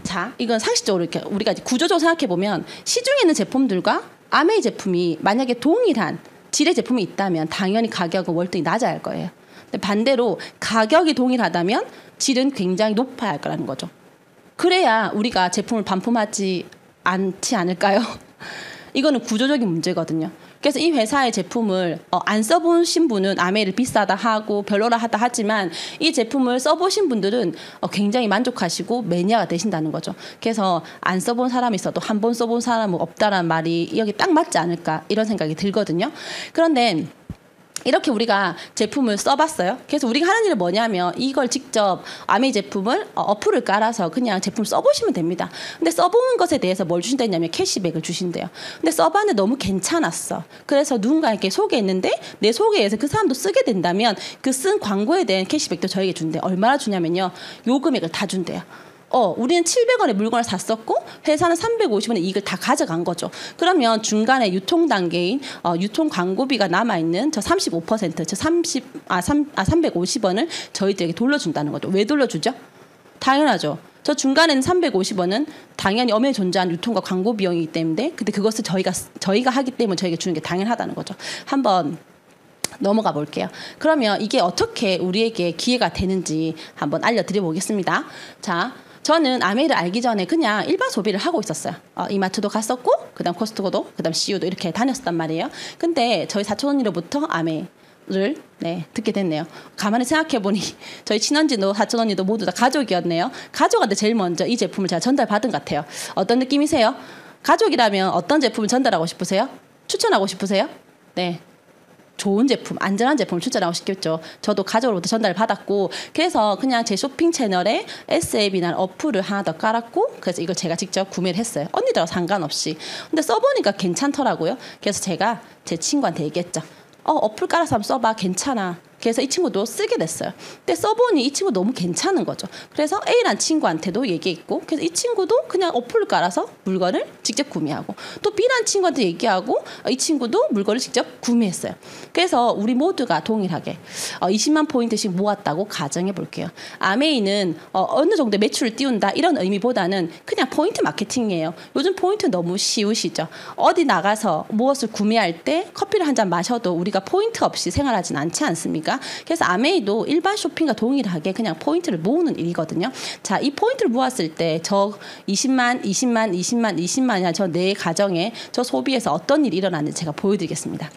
자, 이건 상식적으로 이렇게 우리가 구조적으로 생각해보면 시중에 있는 제품들과 아메이 제품이 만약에 동일한 질의 제품이 있다면 당연히 가격은 월등히 낮아야 할 거예요. 근데 반대로 가격이 동일하다면 질은 굉장히 높아야 할 거라는 거죠. 그래야 우리가 제품을 반품하지 않지 않을까요? 이거는 구조적인 문제거든요. 그래서 이 회사의 제품을 안 써보신 분은 아메이를 비싸다 하고 별로라 하다 하지만 이 제품을 써보신 분들은 굉장히 만족하시고 매니아가 되신다는 거죠. 그래서 안 써본 사람이 있어도 한 번 써본 사람은 없다라는 말이 여기 딱 맞지 않을까 이런 생각이 들거든요. 그런데 이렇게 우리가 제품을 써봤어요. 그래서 우리가 하는 일은 뭐냐면 이걸 직접 아메이 제품을 어플을 깔아서 그냥 제품 써보시면 됩니다. 근데 써보는 것에 대해서 뭘 주신다냐면 캐시백을 주신대요. 근데 써봤는데 너무 괜찮았어. 그래서 누군가에게 소개했는데 내 소개에서 그 사람도 쓰게 된다면 그 쓴 광고에 대한 캐시백도 저에게 준대요. 얼마나 주냐면요. 요 금액을 다 준대요. 우리는 700원의 물건을 샀었고 회사는 350원의 이익을 다 가져간 거죠. 그러면 중간에 유통 단계인 유통 광고비가 남아있는 저 35%, 350원을 저희들에게 돌려준다는 거죠. 왜 돌려주죠? 당연하죠. 저 중간에는 350원은 당연히 엄연히 존재한 유통과 광고 비용이기 때문에 근데 그것을 저희가 하기 때문에 저희가 주는 게 당연하다는 거죠. 한번 넘어가 볼게요. 그러면 이게 어떻게 우리에게 기회가 되는지 한번 알려드려 보겠습니다. 자, 저는 아메이를 알기 전에 그냥 일반 소비를 하고 있었어요. 이마트도 갔었고, 그다음 코스트코도, 그다음 CU도 이렇게 다녔단 말이에요. 근데 저희 사촌 언니로부터 아메를 듣게 됐네요. 가만히 생각해보니 저희 친언니도 사촌 언니도 모두 다 가족이었네요. 가족한테 제일 먼저 이 제품을 제가 전달받은 것 같아요. 어떤 느낌이세요? 가족이라면 어떤 제품을 전달하고 싶으세요? 추천하고 싶으세요? 네. 좋은 제품, 안전한 제품을 추천하고 싶겠죠. 저도 가족으로부터 전달을 받았고, 그래서 그냥 제 쇼핑 채널에 SAB라는 어플을 하나 더 깔았고, 그래서 이걸 제가 직접 구매를 했어요. 언니들하고 상관없이. 근데 써보니까 괜찮더라고요. 그래서 제가 제 친구한테 얘기했죠. 어플 깔아서 한번 써봐. 괜찮아. 그래서 이 친구도 쓰게 됐어요. 근데 써보니 이 친구 너무 괜찮은 거죠. 그래서 A라는 친구한테도 얘기했고, 그래서 이 친구도 그냥 어플을 깔아서 물건을 직접 구매하고, 또 B라는 친구한테 얘기하고, 이 친구도 물건을 직접 구매했어요. 그래서 우리 모두가 동일하게 20만 포인트씩 모았다고 가정해 볼게요. 아메이는 어느 정도 매출을 띄운다 이런 의미보다는 그냥 포인트 마케팅이에요. 요즘 포인트 너무 쉬우시죠. 어디 나가서 무엇을 구매할 때 커피를 한 잔 마셔도 우리가 포인트 없이 생활하진 않지 않습니까? 그래서 아메이도 일반 쇼핑과 동일하게 그냥 포인트를 모으는 일이거든요. 자, 이 포인트를 모았을 때 저 20만이나 저 내 가정에 저 소비에서 어떤 일이 일어나는지 제가 보여드리겠습니다.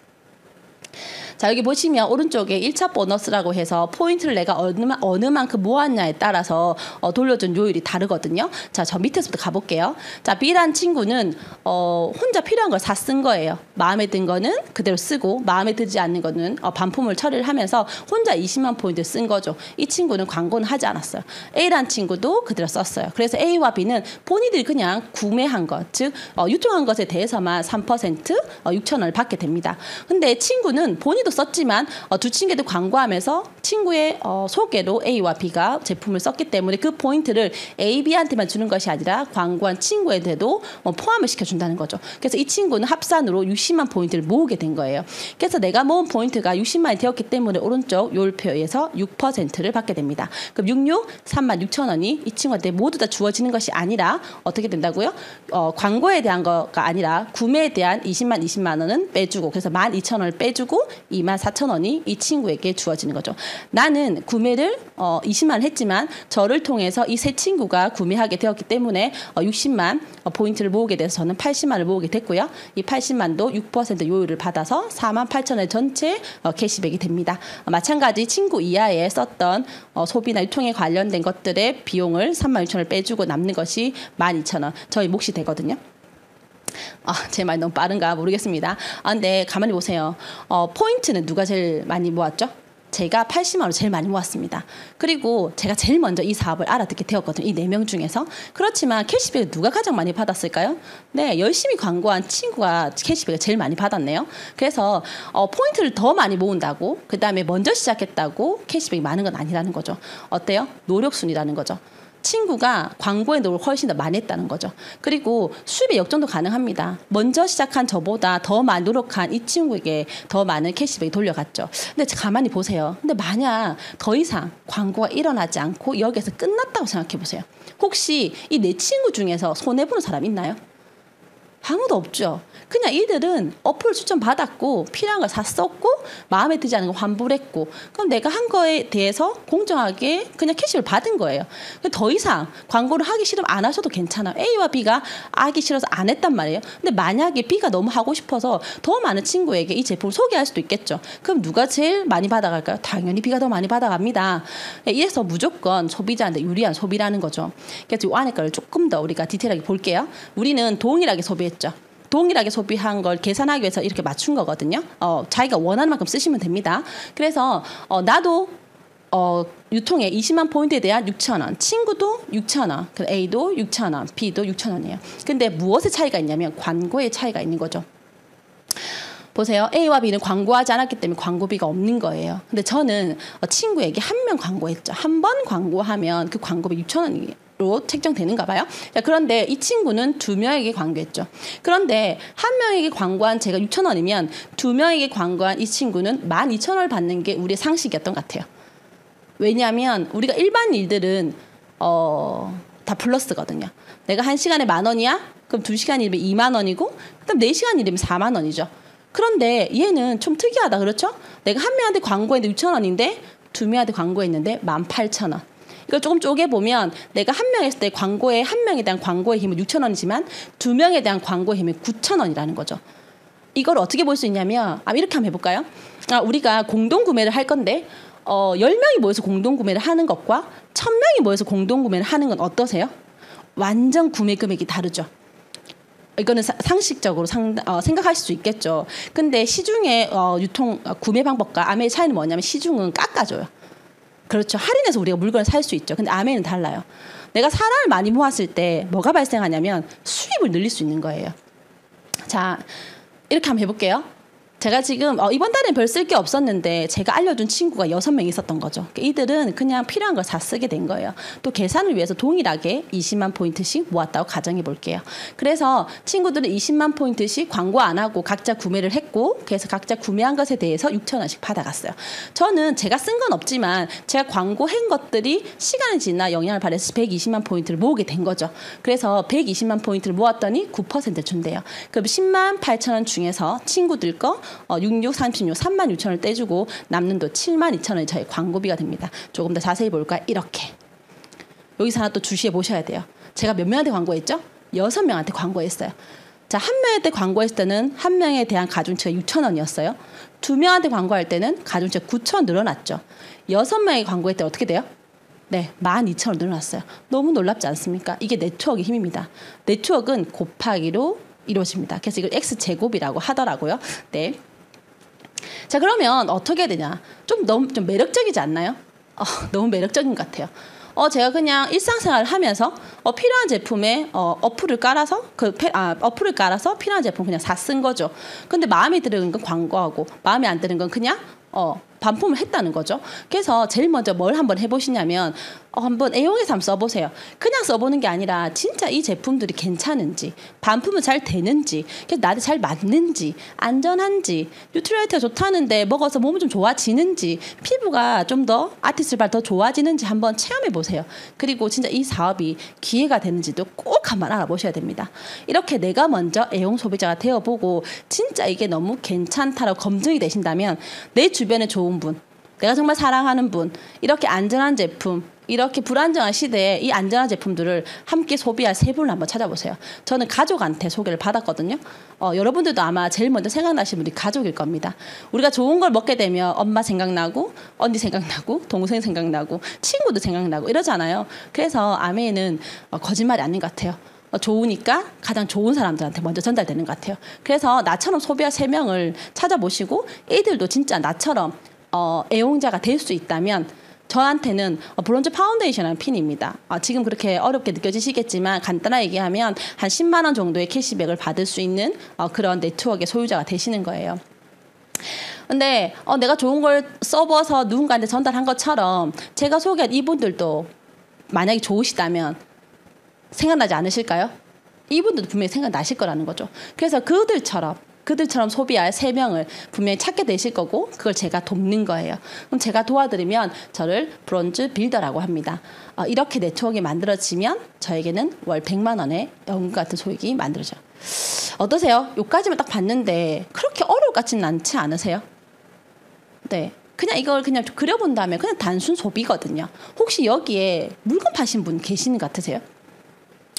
자, 여기 보시면 오른쪽에 1차 보너스라고 해서 포인트를 내가 어느 만큼 모았냐에 따라서 돌려준 요율이 다르거든요. 자, 저 밑에서부터 가볼게요. 자, B란 친구는 혼자 필요한 걸 사 쓴 거예요. 마음에 든 거는 그대로 쓰고 마음에 들지 않는 거는 반품을 처리를 하면서 혼자 20만 포인트 쓴 거죠. 이 친구는 광고는 하지 않았어요. A란 친구도 그대로 썼어요. 그래서 A와 B는 본인들이 그냥 구매한 것, 즉 유통한 것에 대해서만 3% 6천 원을 받게 됩니다. 근데 친구는 본인도 썼지만 두 친구도 광고하면서 친구의 소개로 A와 B가 제품을 썼기 때문에 그 포인트를 A, B한테만 주는 것이 아니라 광고한 친구한테도 포함을 시켜준다는 거죠. 그래서 이 친구는 합산으로 60만 포인트를 모으게 된 거예요. 그래서 내가 모은 포인트가 60만이 되었기 때문에 오른쪽 요율표에 의해서 6%를 받게 됩니다. 그럼 3만 6천 원이 이 친구한테 모두 다 주어지는 것이 아니라 어떻게 된다고요? 광고에 대한 거가 아니라 구매에 대한 20만 원은 빼주고, 그래서 12,000원을 빼주고 24,000원이 이 친구에게 주어지는 거죠. 나는 구매를 20만 원 했지만 저를 통해서 이 세 친구가 구매하게 되었기 때문에 60만 포인트를 모으게 돼서 저는 80만을 모으게 됐고요. 이 80만도 6% 요율을 받아서 48,000원 전체 캐시백이 됩니다. 마찬가지 친구 이하에 썼던 소비나 유통에 관련된 것들의 비용을 36,000원을 빼주고 남는 것이 12,000원. 저희 몫이 되거든요. 제 말 너무 빠른가 모르겠습니다. 근데 가만히 보세요. 포인트는 누가 제일 많이 모았죠? 제가 80만 원 제일 많이 모았습니다. 그리고 제가 제일 먼저 이 사업을 알아듣게 되었거든요. 이 4명 중에서. 그렇지만 캐시백을 누가 가장 많이 받았을까요? 네, 열심히 광고한 친구가 캐시백을 제일 많이 받았네요. 그래서 포인트를 더 많이 모은다고, 그 다음에 먼저 시작했다고 캐시백이 많은 건 아니라는 거죠. 어때요? 노력순이라는 거죠. 친구가 광고에 노력을 훨씬 더 많이 했다는 거죠. 그리고 수입의 역전도 가능합니다. 먼저 시작한 저보다 더 많이 노력한 이 친구에게 더 많은 캐시백이 돌려갔죠. 근데 가만히 보세요. 근데 만약 더 이상 광고가 일어나지 않고 여기에서 끝났다고 생각해 보세요. 혹시 이 네 친구 중에서 손해보는 사람 있나요? 아무도 없죠. 그냥 이들은 어플 추천받았고 필요한 걸 샀었고 마음에 들지 않은 거 환불했고, 그럼 내가 한 거에 대해서 공정하게 그냥 캐시를 받은 거예요. 더 이상 광고를 하기 싫으면 안 하셔도 괜찮아요. A와 B가 하기 싫어서 안 했단 말이에요. 근데 만약에 B가 너무 하고 싶어서 더 많은 친구에게 이 제품을 소개할 수도 있겠죠. 그럼 누가 제일 많이 받아갈까요? 당연히 B가 더 많이 받아갑니다. 이래서 무조건 소비자한테 유리한 소비라는 거죠. 그래서 이 안에 거를 조금 더 우리가 디테일하게 볼게요. 우리는 동일하게 소비했죠. 동일하게 소비한 걸 계산하기 위해서 이렇게 맞춘 거거든요. 자기가 원하는 만큼 쓰시면 됩니다. 그래서 나도 유통에 20만 포인트에 대한 6,000원, 친구도 6,000원, A도 6,000원, B도 6,000원이에요. 근데 무엇의 차이가 있냐면 광고의 차이가 있는 거죠. 보세요. A와 B는 광고하지 않았기 때문에 광고비가 없는 거예요. 근데 저는 친구에게 한 명 광고했죠. 한 번 광고하면 그 광고비 6,000원이에요. 로 책정되는가 봐요. 자, 그런데 이 친구는 2명에게 광고했죠. 그런데 한 명에게 광고한 제가 6,000원이면 2명에게 광고한 이 친구는 12,000원을 받는 게 우리의 상식이었던 것 같아요. 왜냐하면 우리가 일반 일들은 다 플러스거든요. 내가 1시간에 10,000원이야? 그럼 2시간 일이면 20,000원이고, 그다음 4시간 일이면 40,000원이죠. 그런데 얘는 좀 특이하다, 그렇죠? 내가 한 명한테 광고했는데 6,000원인데 2명한테 광고했는데 18,000원. 이걸 조금 쪼개보면 내가 한 명 했을 때 광고에 한 명에 대한 광고의 힘은 6,000원이지만 두 명에 대한 광고의 힘은 9,000원이라는 거죠. 이걸 어떻게 볼 수 있냐면 이렇게 한번 해볼까요? 우리가 공동구매를 할 건데 10명이 모여서 공동구매를 하는 것과 1,000명이 모여서 공동구매를 하는 건 어떠세요? 완전 구매 금액이 다르죠. 이거는 상식적으로 생각하실 수 있겠죠. 근데 시중의 구매 방법과 아메의 차이는 뭐냐면 시중은 깎아줘요. 그렇죠. 할인해서 우리가 물건을 살 수 있죠. 근데 아메는 달라요. 내가 사람을 많이 모았을 때 뭐가 발생하냐면 수입을 늘릴 수 있는 거예요. 자, 이렇게 한번 해볼게요. 제가 지금 이번 달엔 별 쓸 게 없었는데 제가 알려준 친구가 6명 있었던 거죠. 이들은 그냥 필요한 걸 다 쓰게 된 거예요. 또 계산을 위해서 동일하게 20만 포인트씩 모았다고 가정해 볼게요. 그래서 친구들은 20만 포인트씩 광고 안 하고 각자 구매를 했고 그래서 각자 구매한 것에 대해서 6,000원씩 받아갔어요. 저는 제가 쓴 건 없지만 제가 광고한 것들이 시간이 지나 영향을 발휘해서 120만 포인트를 모으게 된 거죠. 그래서 120만 포인트를 모았더니 9% 준대요. 그럼 10만 8천 원 중에서 친구들 거 66, 36, 3만 6천 원을 떼주고 남는 돈 7만 2천 원이 저희 광고비가 됩니다. 조금 더 자세히 볼까요? 이렇게. 여기서 하나 또 주시해 보셔야 돼요. 제가 몇 명한테 광고했죠? 6명한테 광고했어요. 자, 한 명한테 광고했을 때는 한 명에 대한 가중치가 6천 원이었어요. 두 명한테 광고할 때는 가중치가 9천 원 늘어났죠. 6명에게 광고할 때 어떻게 돼요? 네, 12,000원 늘어났어요. 너무 놀랍지 않습니까? 이게 네트워크의 힘입니다. 네트워크는 곱하기로 이루어집니다. 그래서 이걸 X제곱이라고 하더라고요. 네. 자, 그러면 어떻게 해야 되냐? 너무 매력적이지 않나요? 너무 매력적인 것 같아요. 제가 그냥 일상생활을 하면서 필요한 제품에 어플을 깔아서 어플을 깔아서 필요한 제품 그냥 다 쓴 거죠. 근데 마음에 드는 건 광고하고 마음에 안 드는 건 그냥 반품을 했다는 거죠. 그래서 제일 먼저 뭘 한번 해보시냐면 한번 애용해서 한번 써보세요. 그냥 써보는 게 아니라 진짜 이 제품들이 괜찮은지, 반품은 잘 되는지, 나한테 잘 맞는지, 안전한지, 뉴트리얼티가 좋다는데 먹어서 몸이 좀 좋아지는지, 피부가 좀 더 아티스트발 더 좋아지는지 한번 체험해보세요. 그리고 진짜 이 사업이 기회가 되는지도 꼭 한번 알아보셔야 됩니다. 이렇게 내가 먼저 애용 소비자가 되어보고 진짜 이게 너무 괜찮다라고 검증이 되신다면 내 주변에 좋은 분, 내가 정말 사랑하는 분, 이렇게 안전한 제품, 이렇게 불안정한 시대에 이 안전한 제품들을 함께 소비할 세 분을 한번 찾아보세요. 저는 가족한테 소개를 받았거든요. 여러분들도 아마 제일 먼저 생각나시는 분이 가족일 겁니다. 우리가 좋은 걸 먹게 되면 엄마 생각나고 언니 생각나고 동생 생각나고 친구도 생각나고 이러잖아요. 그래서 아메는 거짓말이 아닌 것 같아요. 좋으니까 가장 좋은 사람들한테 먼저 전달되는 것 같아요. 그래서 나처럼 소비할 3명을 찾아보시고 이들도 진짜 나처럼 애용자가 될 수 있다면 저한테는 브론즈 파운데이션이라는 핀입니다. 지금 그렇게 어렵게 느껴지시겠지만 간단하게 얘기하면 한 10만 원 정도의 캐시백을 받을 수 있는 그런 네트워크의 소유자가 되시는 거예요. 근데 내가 좋은 걸 써봐서 누군가한테 전달한 것처럼 제가 소개한 이분들도 만약에 좋으시다면 생각나지 않으실까요? 이분들도 분명히 생각나실 거라는 거죠. 그래서 그들처럼 소비할 3명을 분명히 찾게 되실 거고 그걸 제가 돕는 거예요. 그럼 제가 도와드리면 저를 브론즈 빌더라고 합니다. 이렇게 네트워크가 만들어지면 저에게는 월 100만 원의 연금 같은 소액이 만들어져요. 어떠세요? 여기까지만 딱 봤는데 그렇게 어려울 것 같지는 않지 않으세요? 네. 그냥 이걸 그냥 그려본다면 그냥 단순 소비거든요. 혹시 여기에 물건 파신 분 계시는 것 같으세요?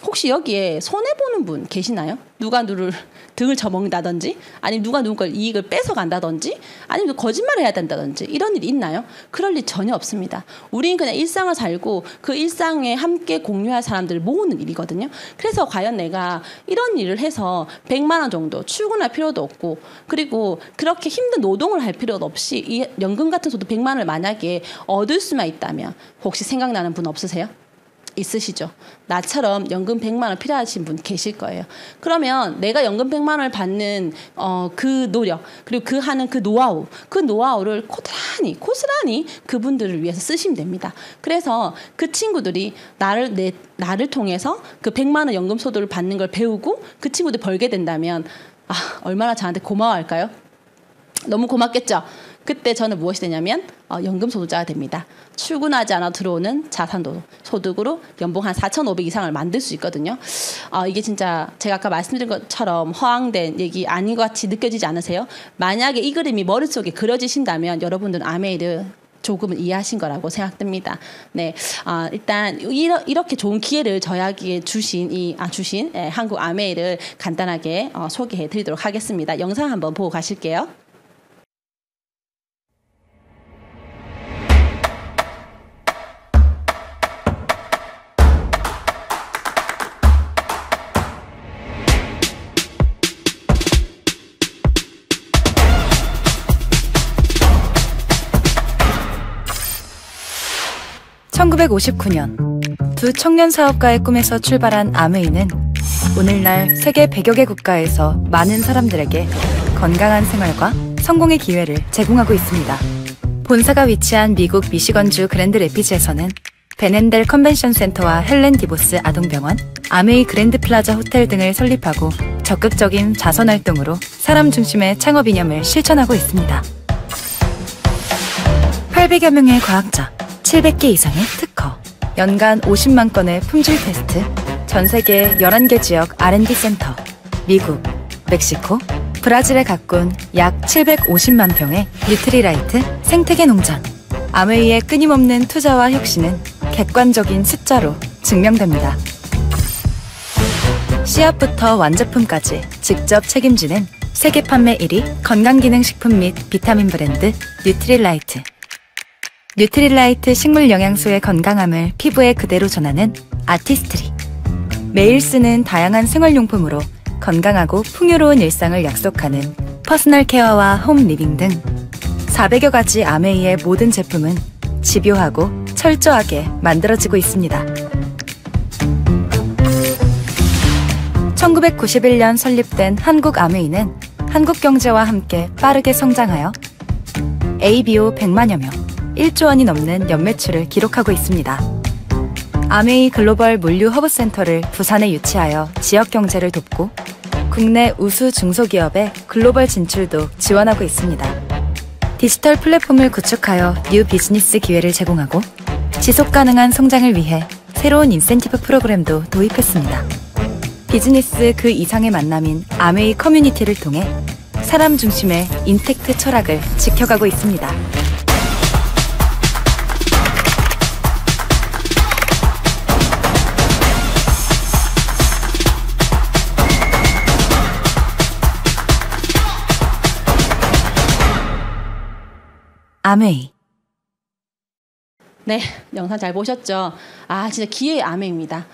혹시 여기에 손해보는 분 계시나요? 누가 누를 등을 쳐먹는다든지 아니면 누가 누구 걸 이익을 뺏어간다든지 아니면 거짓말을 해야 된다든지 이런 일이 있나요? 그럴 일 전혀 없습니다. 우리는 그냥 일상을 살고 그 일상에 함께 공유할 사람들을 모으는 일이거든요. 그래서 과연 내가 이런 일을 해서 100만 원 정도 출근할 필요도 없고 그리고 그렇게 힘든 노동을 할 필요도 없이 이 연금 같은 소득 100만 원을 만약에 얻을 수만 있다면 혹시 생각나는 분 없으세요? 있으시죠? 나처럼 연금 100만 원 필요하신 분 계실 거예요. 그러면 내가 연금 100만 원을 받는 그 노력 그리고 그 하는 그 노하우를 고스란히 그분들을 위해서 쓰시면 됩니다. 그래서 그 친구들이 나를 통해서 그 100만 원 연금 소득을 받는 걸 배우고 그 친구들 벌게 된다면 얼마나 저한테 고마워할까요? 너무 고맙겠죠? 그때 저는 무엇이 되냐면 연금 소득자가 됩니다. 출근하지 않아 들어오는 자산도 소득으로 연봉 한 4,500 이상을 만들 수 있거든요. 이게 진짜 제가 아까 말씀드린 것처럼 허황된 얘기 아닌 것 같이 느껴지지 않으세요? 만약에 이 그림이 머릿속에 그려지신다면 여러분들은 아메이를 조금은 이해하신 거라고 생각됩니다. 네, 일단 이렇게 좋은 기회를 저희에게 주신 한국 아메이를 간단하게 소개해드리도록 하겠습니다. 영상 한번 보고 가실게요. (1959년) 두 청년 사업가의 꿈에서 출발한 아메이는 오늘날 세계 100여 개 국가에서 많은 사람들에게 건강한 생활과 성공의 기회를 제공하고 있습니다. 본사가 위치한 미국 미시건주 그랜드 레피즈에서는 베넨델 컨벤션 센터와 헬렌 디보스 아동병원, 아메이 그랜드 플라자 호텔 등을 설립하고 적극적인 자선 활동으로 사람 중심의 창업 이념을 실천하고 있습니다. 800여 명의 과학자, 700개 이상의 특허, 연간 50만 건의 품질 테스트, 전 세계 11개 지역 R&D 센터, 미국, 멕시코, 브라질에 가꾼 약 750만 평의 뉴트리라이트 생태계 농장. 아메이의 끊임없는 투자와 혁신은 객관적인 숫자로 증명됩니다. 씨앗부터 완제품까지 직접 책임지는 세계 판매 1위 건강기능식품 및 비타민 브랜드 뉴트리라이트. 뉴트리라이트 식물 영양소의 건강함을 피부에 그대로 전하는 아티스트리. 매일 쓰는 다양한 생활용품으로 건강하고 풍요로운 일상을 약속하는 퍼스널 케어와 홈 리빙 등 400여 가지 아메이의 모든 제품은 집요하고 철저하게 만들어지고 있습니다. 1991년 설립된 한국 아메이는 한국 경제와 함께 빠르게 성장하여 ABO 100만여 명, 1조 원이 넘는 연매출을 기록하고 있습니다. 아메이 글로벌 물류 허브센터를 부산에 유치하여 지역 경제를 돕고 국내 우수 중소기업의 글로벌 진출도 지원하고 있습니다. 디지털 플랫폼을 구축하여 뉴 비즈니스 기회를 제공하고 지속 가능한 성장을 위해 새로운 인센티브 프로그램도 도입했습니다. 비즈니스 그 이상의 만남인 아메이 커뮤니티를 통해 사람 중심의 인텍트 철학을 지켜가고 있습니다. 아메이. 네, 영상 잘 보셨죠? 진짜 기회의 아메이입니다.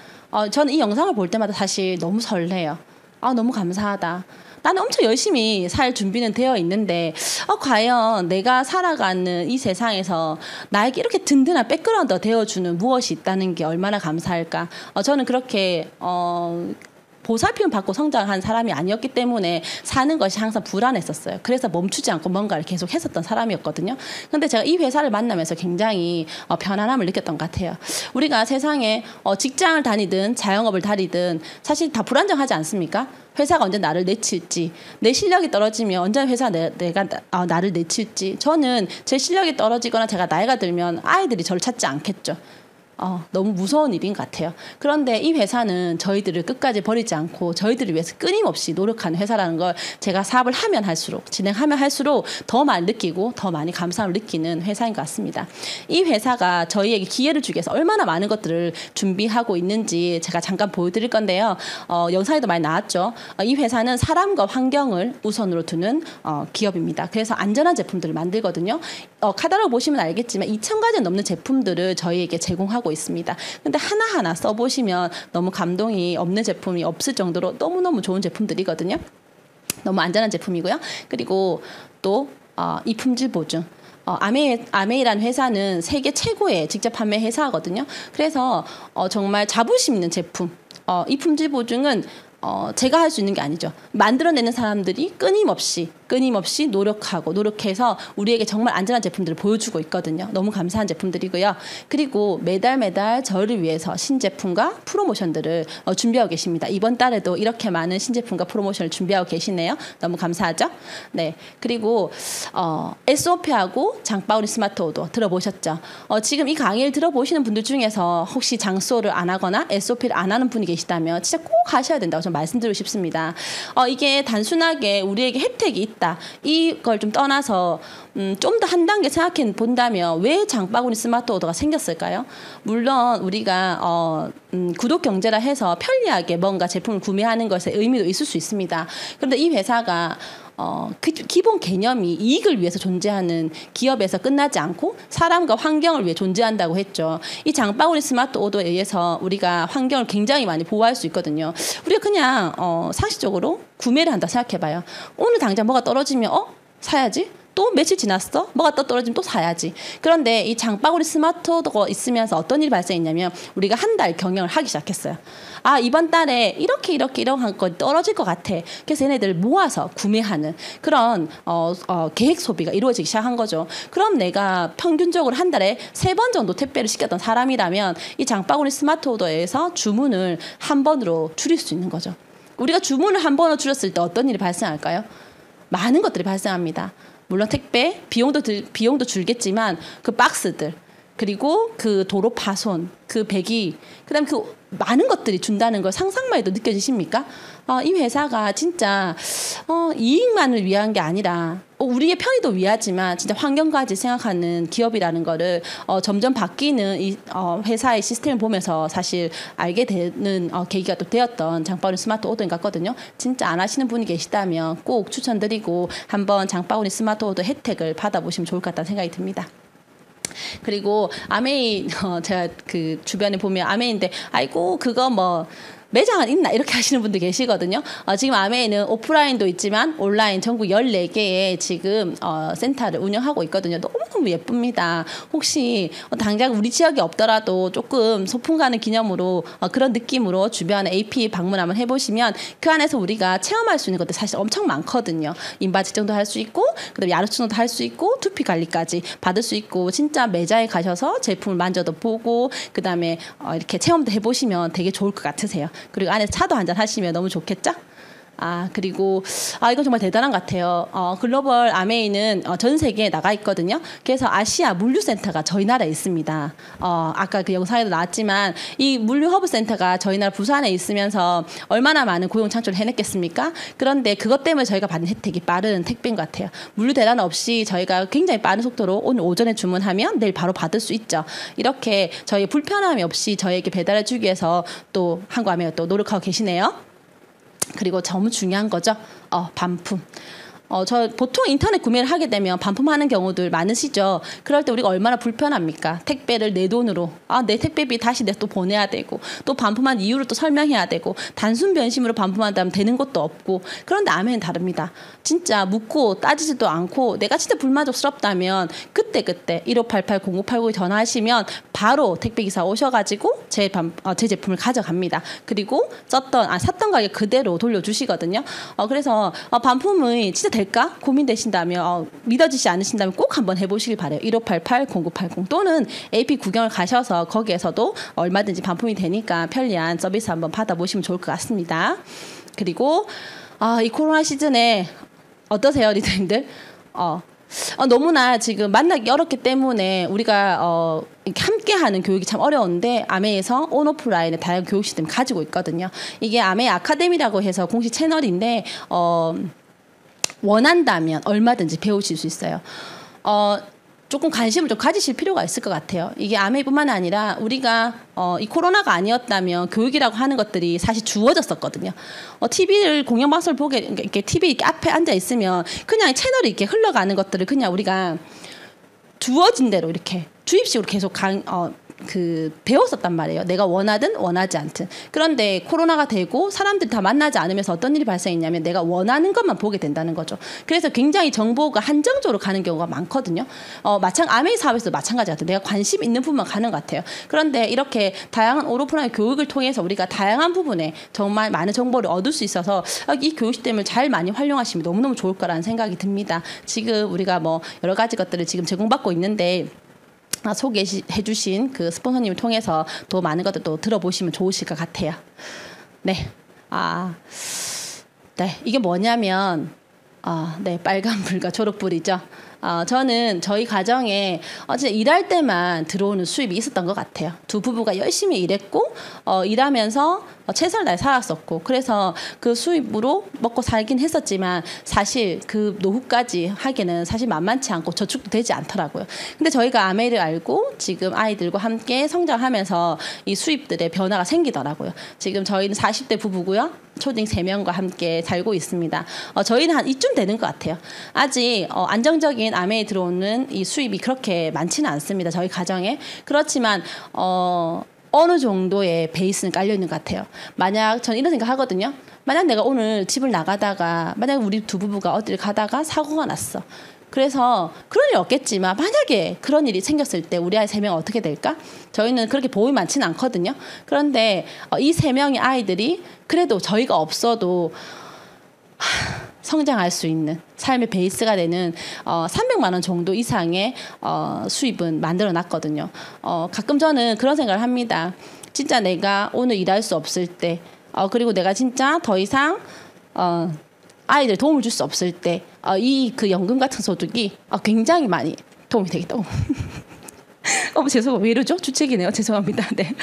저는 이 영상을 볼 때마다 사실 너무 설레요. 너무 감사하다. 나는 엄청 열심히 살 준비는 되어 있는데 과연 내가 살아가는 이 세상에서 나에게 이렇게 든든한 백그라운드가 되어주는 무엇이 있다는 게 얼마나 감사할까. 저는 그렇게 보살핌 받고 성장한 사람이 아니었기 때문에 사는 것이 항상 불안했었어요. 그래서 멈추지 않고 뭔가를 계속 했었던 사람이었거든요. 근데 제가 이 회사를 만나면서 굉장히 편안함을 느꼈던 것 같아요. 우리가 세상에 직장을 다니든 자영업을 다니든 사실 다 불안정하지 않습니까? 회사가 언제 나를 내칠지, 내 실력이 떨어지면 언제 내가 나를 내칠지. 저는 제 실력이 떨어지거나 제가 나이가 들면 아이들이 저를 찾지 않겠죠. 너무 무서운 일인 것 같아요. 그런데 이 회사는 저희들을 끝까지 버리지 않고 저희들을 위해서 끊임없이 노력하는 회사라는 걸 제가 사업을 하면 할수록, 진행하면 할수록 더 많이 느끼고 더 많이 감사함을 느끼는 회사인 것 같습니다. 이 회사가 저희에게 기회를 주기 위해서 얼마나 많은 것들을 준비하고 있는지 제가 잠깐 보여드릴 건데요. 영상에도 많이 나왔죠. 이 회사는 사람과 환경을 우선으로 두는 기업입니다. 그래서 안전한 제품들을 만들거든요. 카탈로그 보시면 알겠지만 2,000가지 넘는 제품들을 저희에게 제공하고 있습니다. 근데 하나하나 써보시면 너무 감동이 없는 제품이 없을 정도로 너무너무 좋은 제품들이거든요. 너무 안전한 제품이고요. 그리고 또 이 품질 보증. 아메이라는 회사는 세계 최고의 직접 판매 회사거든요. 그래서 정말 자부심 있는 제품. 이 품질 보증은 제가 할 수 있는 게 아니죠. 만들어내는 사람들이 끊임없이 노력해서 우리에게 정말 안전한 제품들을 보여주고 있거든요. 너무 감사한 제품들이고요. 그리고 매달 저를 위해서 신제품과 프로모션들을 준비하고 계십니다. 이번 달에도 이렇게 많은 신제품과 프로모션을 준비하고 계시네요. 너무 감사하죠? 네. 그리고 SOP하고 장바구니 스마트 오더 들어보셨죠? 지금 이 강의를 들어보시는 분들 중에서 혹시 장소를 안 하거나 SOP를 안 하는 분이 계시다면 진짜 꼭 하셔야 된다고 저는 말씀드리고 싶습니다. 이게 단순하게 우리에게 혜택이 있다. 이걸 좀 떠나서 좀 더 한 단계 생각해 본다면 왜 장바구니 스마트 오더가 생겼을까요? 물론 우리가 구독 경제라 해서 편리하게 뭔가 제품을 구매하는 것에 의미도 있을 수 있습니다. 그런데 이 회사가 기본 개념이 이익을 위해서 존재하는 기업에서 끝나지 않고 사람과 환경을 위해 존재한다고 했죠. 이 장바구니 스마트 오더에 의해서 우리가 환경을 굉장히 많이 보호할 수 있거든요. 우리가 그냥 상식적으로 구매를 한다 생각해봐요. 오늘 당장 뭐가 떨어지면 사야지. 또 며칠 지났어? 뭐가 또 떨어지면 또 사야지. 그런데 이 장바구니 스마트 오더가 있으면서 어떤 일이 발생했냐면 우리가 한 달 경영을 하기 시작했어요. 아, 이번 달에 이렇게 한 거 떨어질 것 같아. 그래서 얘네들 모아서 구매하는 그런 계획 소비가 이루어지기 시작한 거죠. 그럼 내가 평균적으로 한 달에 3번 정도 택배를 시켰던 사람이라면 이 장바구니 스마트 오더에서 주문을 한 번으로 줄일 수 있는 거죠. 우리가 주문을 한 번으로 줄였을 때 어떤 일이 발생할까요? 많은 것들이 발생합니다. 물론 택배 비용도 줄겠지만 그 박스들 그리고 그 도로 파손 그 배기 그다음 그 많은 것들이 준다는 걸 상상만 해도 느껴지십니까? 이 회사가 진짜 이익만을 위한 게 아니라 우리의 편의도 위하지만 진짜 환경까지 생각하는 기업이라는 거를 점점 바뀌는 이 회사의 시스템을 보면서 사실 알게 되는 계기가 또 되었던 장바구니 스마트 오더인 것 같거든요. 진짜 안 하시는 분이 계시다면 꼭 추천드리고 한번 장바구니 스마트 오더 혜택을 받아보시면 좋을 것 같다는 생각이 듭니다. 그리고 아메이 제가 그 주변에 보면 아메이인데 아이고 그거 뭐 매장은 있나 이렇게 하시는 분들 계시거든요. 지금 아메이는 오프라인도 있지만 온라인 전국 14개의 지금 센터를 운영하고 있거든요. 너무너무 예쁩니다. 혹시 당장 우리 지역에 없더라도 조금 소풍 가는 기념으로 그런 느낌으로 주변에 AP 방문 한번 해보시면 그 안에서 우리가 체험할 수 있는 것들 사실 엄청 많거든요. 인바 측정도 할 수 있고 그다음에 야로 측정도 할 수 있고 두피 관리까지 받을 수 있고 진짜 매장에 가셔서 제품을 만져도 보고 그다음에 이렇게 체험도 해보시면 되게 좋을 것 같으세요. 그리고 안에서 차도 한잔 하시면 너무 좋겠죠? 그리고 이건 정말 대단한 것 같아요. 글로벌 아메이는 전 세계에 나가 있거든요. 그래서 아시아 물류센터가 저희 나라에 있습니다. 아까 그 영상에도 나왔지만 이 물류 허브 센터가 저희 나라 부산에 있으면서 얼마나 많은 고용 창출을 해냈겠습니까? 그런데 그것 때문에 저희가 받는 혜택이 빠른 택배인 것 같아요. 물류 대란 없이 저희가 굉장히 빠른 속도로 오늘 오전에 주문하면 내일 바로 받을 수 있죠. 이렇게 저희 불편함이 없이 저희에게 배달해 주기 위해서 또 한국아메이가 또 노력하고 계시네요. 그리고 너무 중요한 거죠. 반품. 저 보통 인터넷 구매를 하게 되면 반품하는 경우들 많으시죠. 그럴 때 우리가 얼마나 불편합니까? 택배를 내 돈으로 내 택배비 다시 내 또 보내야 되고 또 반품한 이유를 또 설명해야 되고 단순 변심으로 반품한다면 되는 것도 없고 그런데 아메는 다릅니다. 진짜 묻고 따지지도 않고 내가 진짜 불만족스럽다면 그때 1588-0989에 전화하시면 바로 택배기사 오셔가지고 제 제품을 가져갑니다. 그리고 샀던 가격 그대로 돌려주시거든요. 그래서 반품이 진짜 될까 고민되신다면 믿어지지 않으신다면 꼭 한번 해보시길 바래요. 1588-0980 또는 AP 구경을 가셔서 거기에서도 얼마든지 반품이 되니까 편리한 서비스 한번 받아보시면 좋을 것 같습니다. 그리고 이 코로나 시즌에 어떠세요, 리더님들? 너무나 지금 만나기 어렵기 때문에 우리가 함께하는 교육이 참 어려운데 아메에서 온오프라인의 다양한 교육 시스템을 가지고 있거든요. 이게 아메 아카데미라고 해서 공식 채널인데 원한다면 얼마든지 배우실 수 있어요. 조금 관심을 좀 가지실 필요가 있을 것 같아요. 이게 아메이뿐만 아니라 우리가 이 코로나가 아니었다면 교육이라고 하는 것들이 사실 주어졌었거든요. TV를 공영방송을 보게 이렇게 TV 이렇게 앞에 앉아 있으면 그냥 채널이 이렇게 흘러가는 것들을 그냥 우리가 주어진 대로 이렇게 주입식으로 계속 배웠었단 말이에요. 내가 원하든 원하지 않든. 그런데 코로나가 되고 사람들이 다 만나지 않으면서 어떤 일이 발생했냐면 내가 원하는 것만 보게 된다는 거죠. 그래서 굉장히 정보가 한정적으로 가는 경우가 많거든요. 아메이 사업에서도 마찬가지 같아요. 내가 관심 있는 부분만 가는 것 같아요. 그런데 이렇게 다양한 오로프라인 교육을 통해서 우리가 다양한 부분에 정말 많은 정보를 얻을 수 있어서 이 교육 시스템을 잘 많이 활용하시면 너무너무 좋을 거라는 생각이 듭니다. 지금 우리가 여러 가지 것들을 지금 제공받고 있는데 소개해 주신 그 스폰서님을 통해서 더 많은 것들 또 들어보시면 좋으실 것 같아요. 네. 네. 이게 뭐냐면, 네. 빨간불과 초록불이죠. 저는 저희 가정에 진짜 일할 때만 들어오는 수입이 있었던 것 같아요. 두 부부가 열심히 일했고 일하면서 최선을 다해 살았었고 그래서 그 수입으로 먹고 살긴 했었지만 사실 그 노후까지 하기는 사실 만만치 않고 저축도 되지 않더라고요. 근데 저희가 아메를 알고 지금 아이들과 함께 성장하면서 이 수입들의 변화가 생기더라고요. 지금 저희는 40대 부부고요. 초딩 3명과 함께 살고 있습니다. 저희는 한 이쯤 되는 것 같아요. 아직 안정적인 아메에 들어오는 이 수입이 그렇게 많지는 않습니다. 저희 가정에. 그렇지만 어느 정도의 베이스는 깔려 있는 것 같아요. 만약 저는 이런 생각 하거든요. 만약 내가 오늘 집을 나가다가 만약 우리 두 부부가 어디를 가다가 사고가 났어. 그래서 그런 일 없겠지만 만약에 그런 일이 생겼을 때 우리 아이 3명 어떻게 될까? 저희는 그렇게 보험이 많지는 않거든요. 그런데 이 3명의 아이들이 그래도 저희가 없어도 성장할 수 있는 삶의 베이스가 되는 300만 원 정도 이상의 수입은 만들어 놨거든요. 가끔 저는 그런 생각을 합니다. 진짜 내가 오늘 일할 수 없을 때 그리고 내가 진짜 더 이상 아이들 도움을 줄 수 없을 때 이 그 연금 같은 소득이 굉장히 많이 도움이 되겠다. 죄송해요. 왜 이러죠? 주책이네요. 죄송합니다. 네.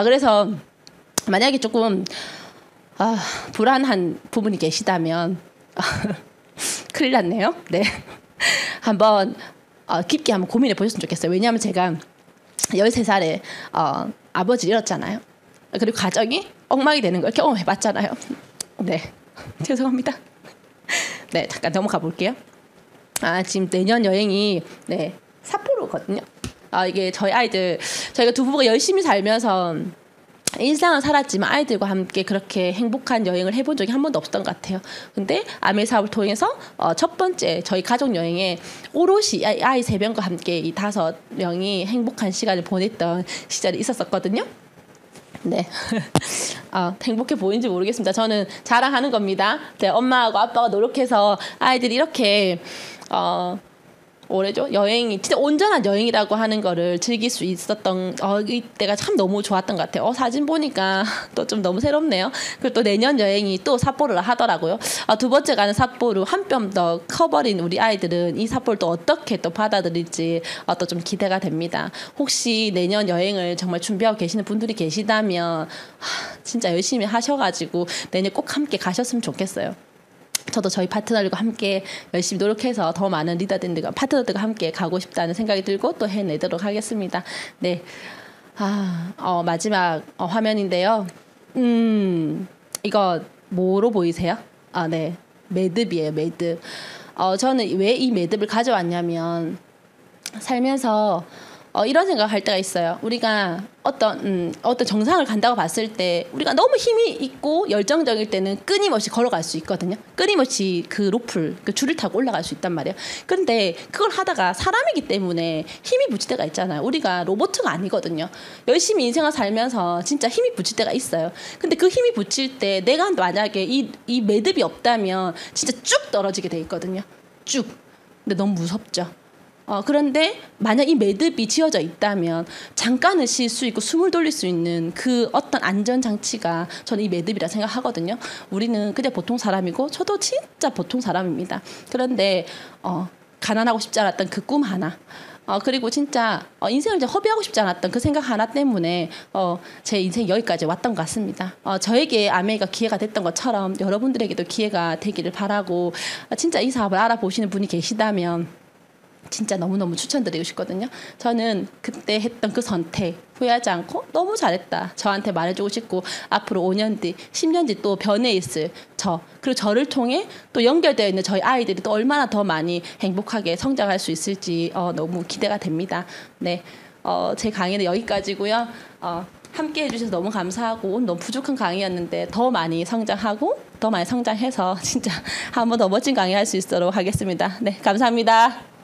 그래서 만약에 조금 불안한 부분이 계시다면 큰일 났네요. 네. 한번 깊게 한번 고민해 보셨으면 좋겠어요. 왜냐하면 제가 13살에 아버지를 잃었잖아요. 그리고 가정이 엉망이 되는 걸 경험해 봤잖아요. 네. 죄송합니다. 네, 잠깐 넘어가 볼게요. 지금 내년 여행이 삿포로거든요. 이게 저희 아이들 저희가 두 부부가 열심히 살면서 일상을 살았지만 아이들과 함께 그렇게 행복한 여행을 해본 적이 한 번도 없었던 것 같아요. 근데 아메 사업을 통해서 첫 번째 저희 가족 여행에 오롯이 아이 3명과 함께 이 5명이 행복한 시간을 보냈던 시절이 있었었거든요. 네. 행복해 보이는지 모르겠습니다. 저는 자랑하는 겁니다. 네, 엄마하고 아빠가 노력해서 아이들이 이렇게 올해죠 여행이 진짜 온전한 여행이라고 하는 거를 즐길 수 있었던 이때가 참 너무 좋았던 것 같아요. 사진 보니까 또 좀 너무 새롭네요. 그리고 또 내년 여행이 또 삿포로를 하더라고요. 두 번째 가는 삿포로 한 뼘 더 커버린 우리 아이들은 이 삿포로를 또 어떻게 또 받아들일지 또 좀 기대가 됩니다. 혹시 내년 여행을 정말 준비하고 계시는 분들이 계시다면 진짜 열심히 하셔가지고 내년 꼭 함께 가셨으면 좋겠어요. 저도 저희 파트너들과 함께 열심히 노력해서 더 많은 리더들과 파트너들과 함께 가고 싶다는 생각이 들고 또 해내도록 하겠습니다. 네, 마지막 화면인데요. 이거 뭐로 보이세요? 네, 매듭이에요. 매듭. 저는 왜 이 매듭을 가져왔냐면 살면서 이런 생각할 때가 있어요. 우리가 어떤 정상을 간다고 봤을 때 우리가 너무 힘이 있고 열정적일 때는 끊임없이 걸어갈 수 있거든요. 끊임없이 그 로프를 그 줄을 타고 올라갈 수 있단 말이에요. 그런데 그걸 하다가 사람이기 때문에 힘이 붙일 때가 있잖아요. 우리가 로봇가 아니거든요. 열심히 인생을 살면서 진짜 힘이 붙일 때가 있어요. 근데 그 힘이 붙일 때 내가 만약에 이 매듭이 없다면 진짜 쭉 떨어지게 돼 있거든요. 쭉. 근데 너무 무섭죠. 그런데 만약 이 매듭이 지어져 있다면 잠깐은 쉴 수 있고 숨을 돌릴 수 있는 그 어떤 안전장치가 저는 이 매듭이라 생각하거든요. 우리는 그냥 보통 사람이고 저도 진짜 보통 사람입니다. 그런데 가난하고 싶지 않았던 그 꿈 하나 그리고 진짜 인생을 이제 허비하고 싶지 않았던 그 생각 하나 때문에 제 인생이 여기까지 왔던 것 같습니다. 저에게 아메가 기회가 됐던 것처럼 여러분들에게도 기회가 되기를 바라고 진짜 이 사업을 알아보시는 분이 계시다면 진짜 너무너무 추천드리고 싶거든요. 저는 그때 했던 그 선택 후회하지 않고 너무 잘했다. 저한테 말해주고 싶고 앞으로 5년 뒤, 10년 뒤 또 변해 있을 그리고 저를 통해 또 연결되어 있는 저희 아이들이 또 얼마나 더 많이 행복하게 성장할 수 있을지 너무 기대가 됩니다. 네, 제 강의는 여기까지고요. 함께 해주셔서 너무 감사하고 너무 부족한 강의였는데 더 많이 성장하고 더 많이 성장해서 진짜 한 번 더 멋진 강의 할 수 있도록 하겠습니다. 네, 감사합니다.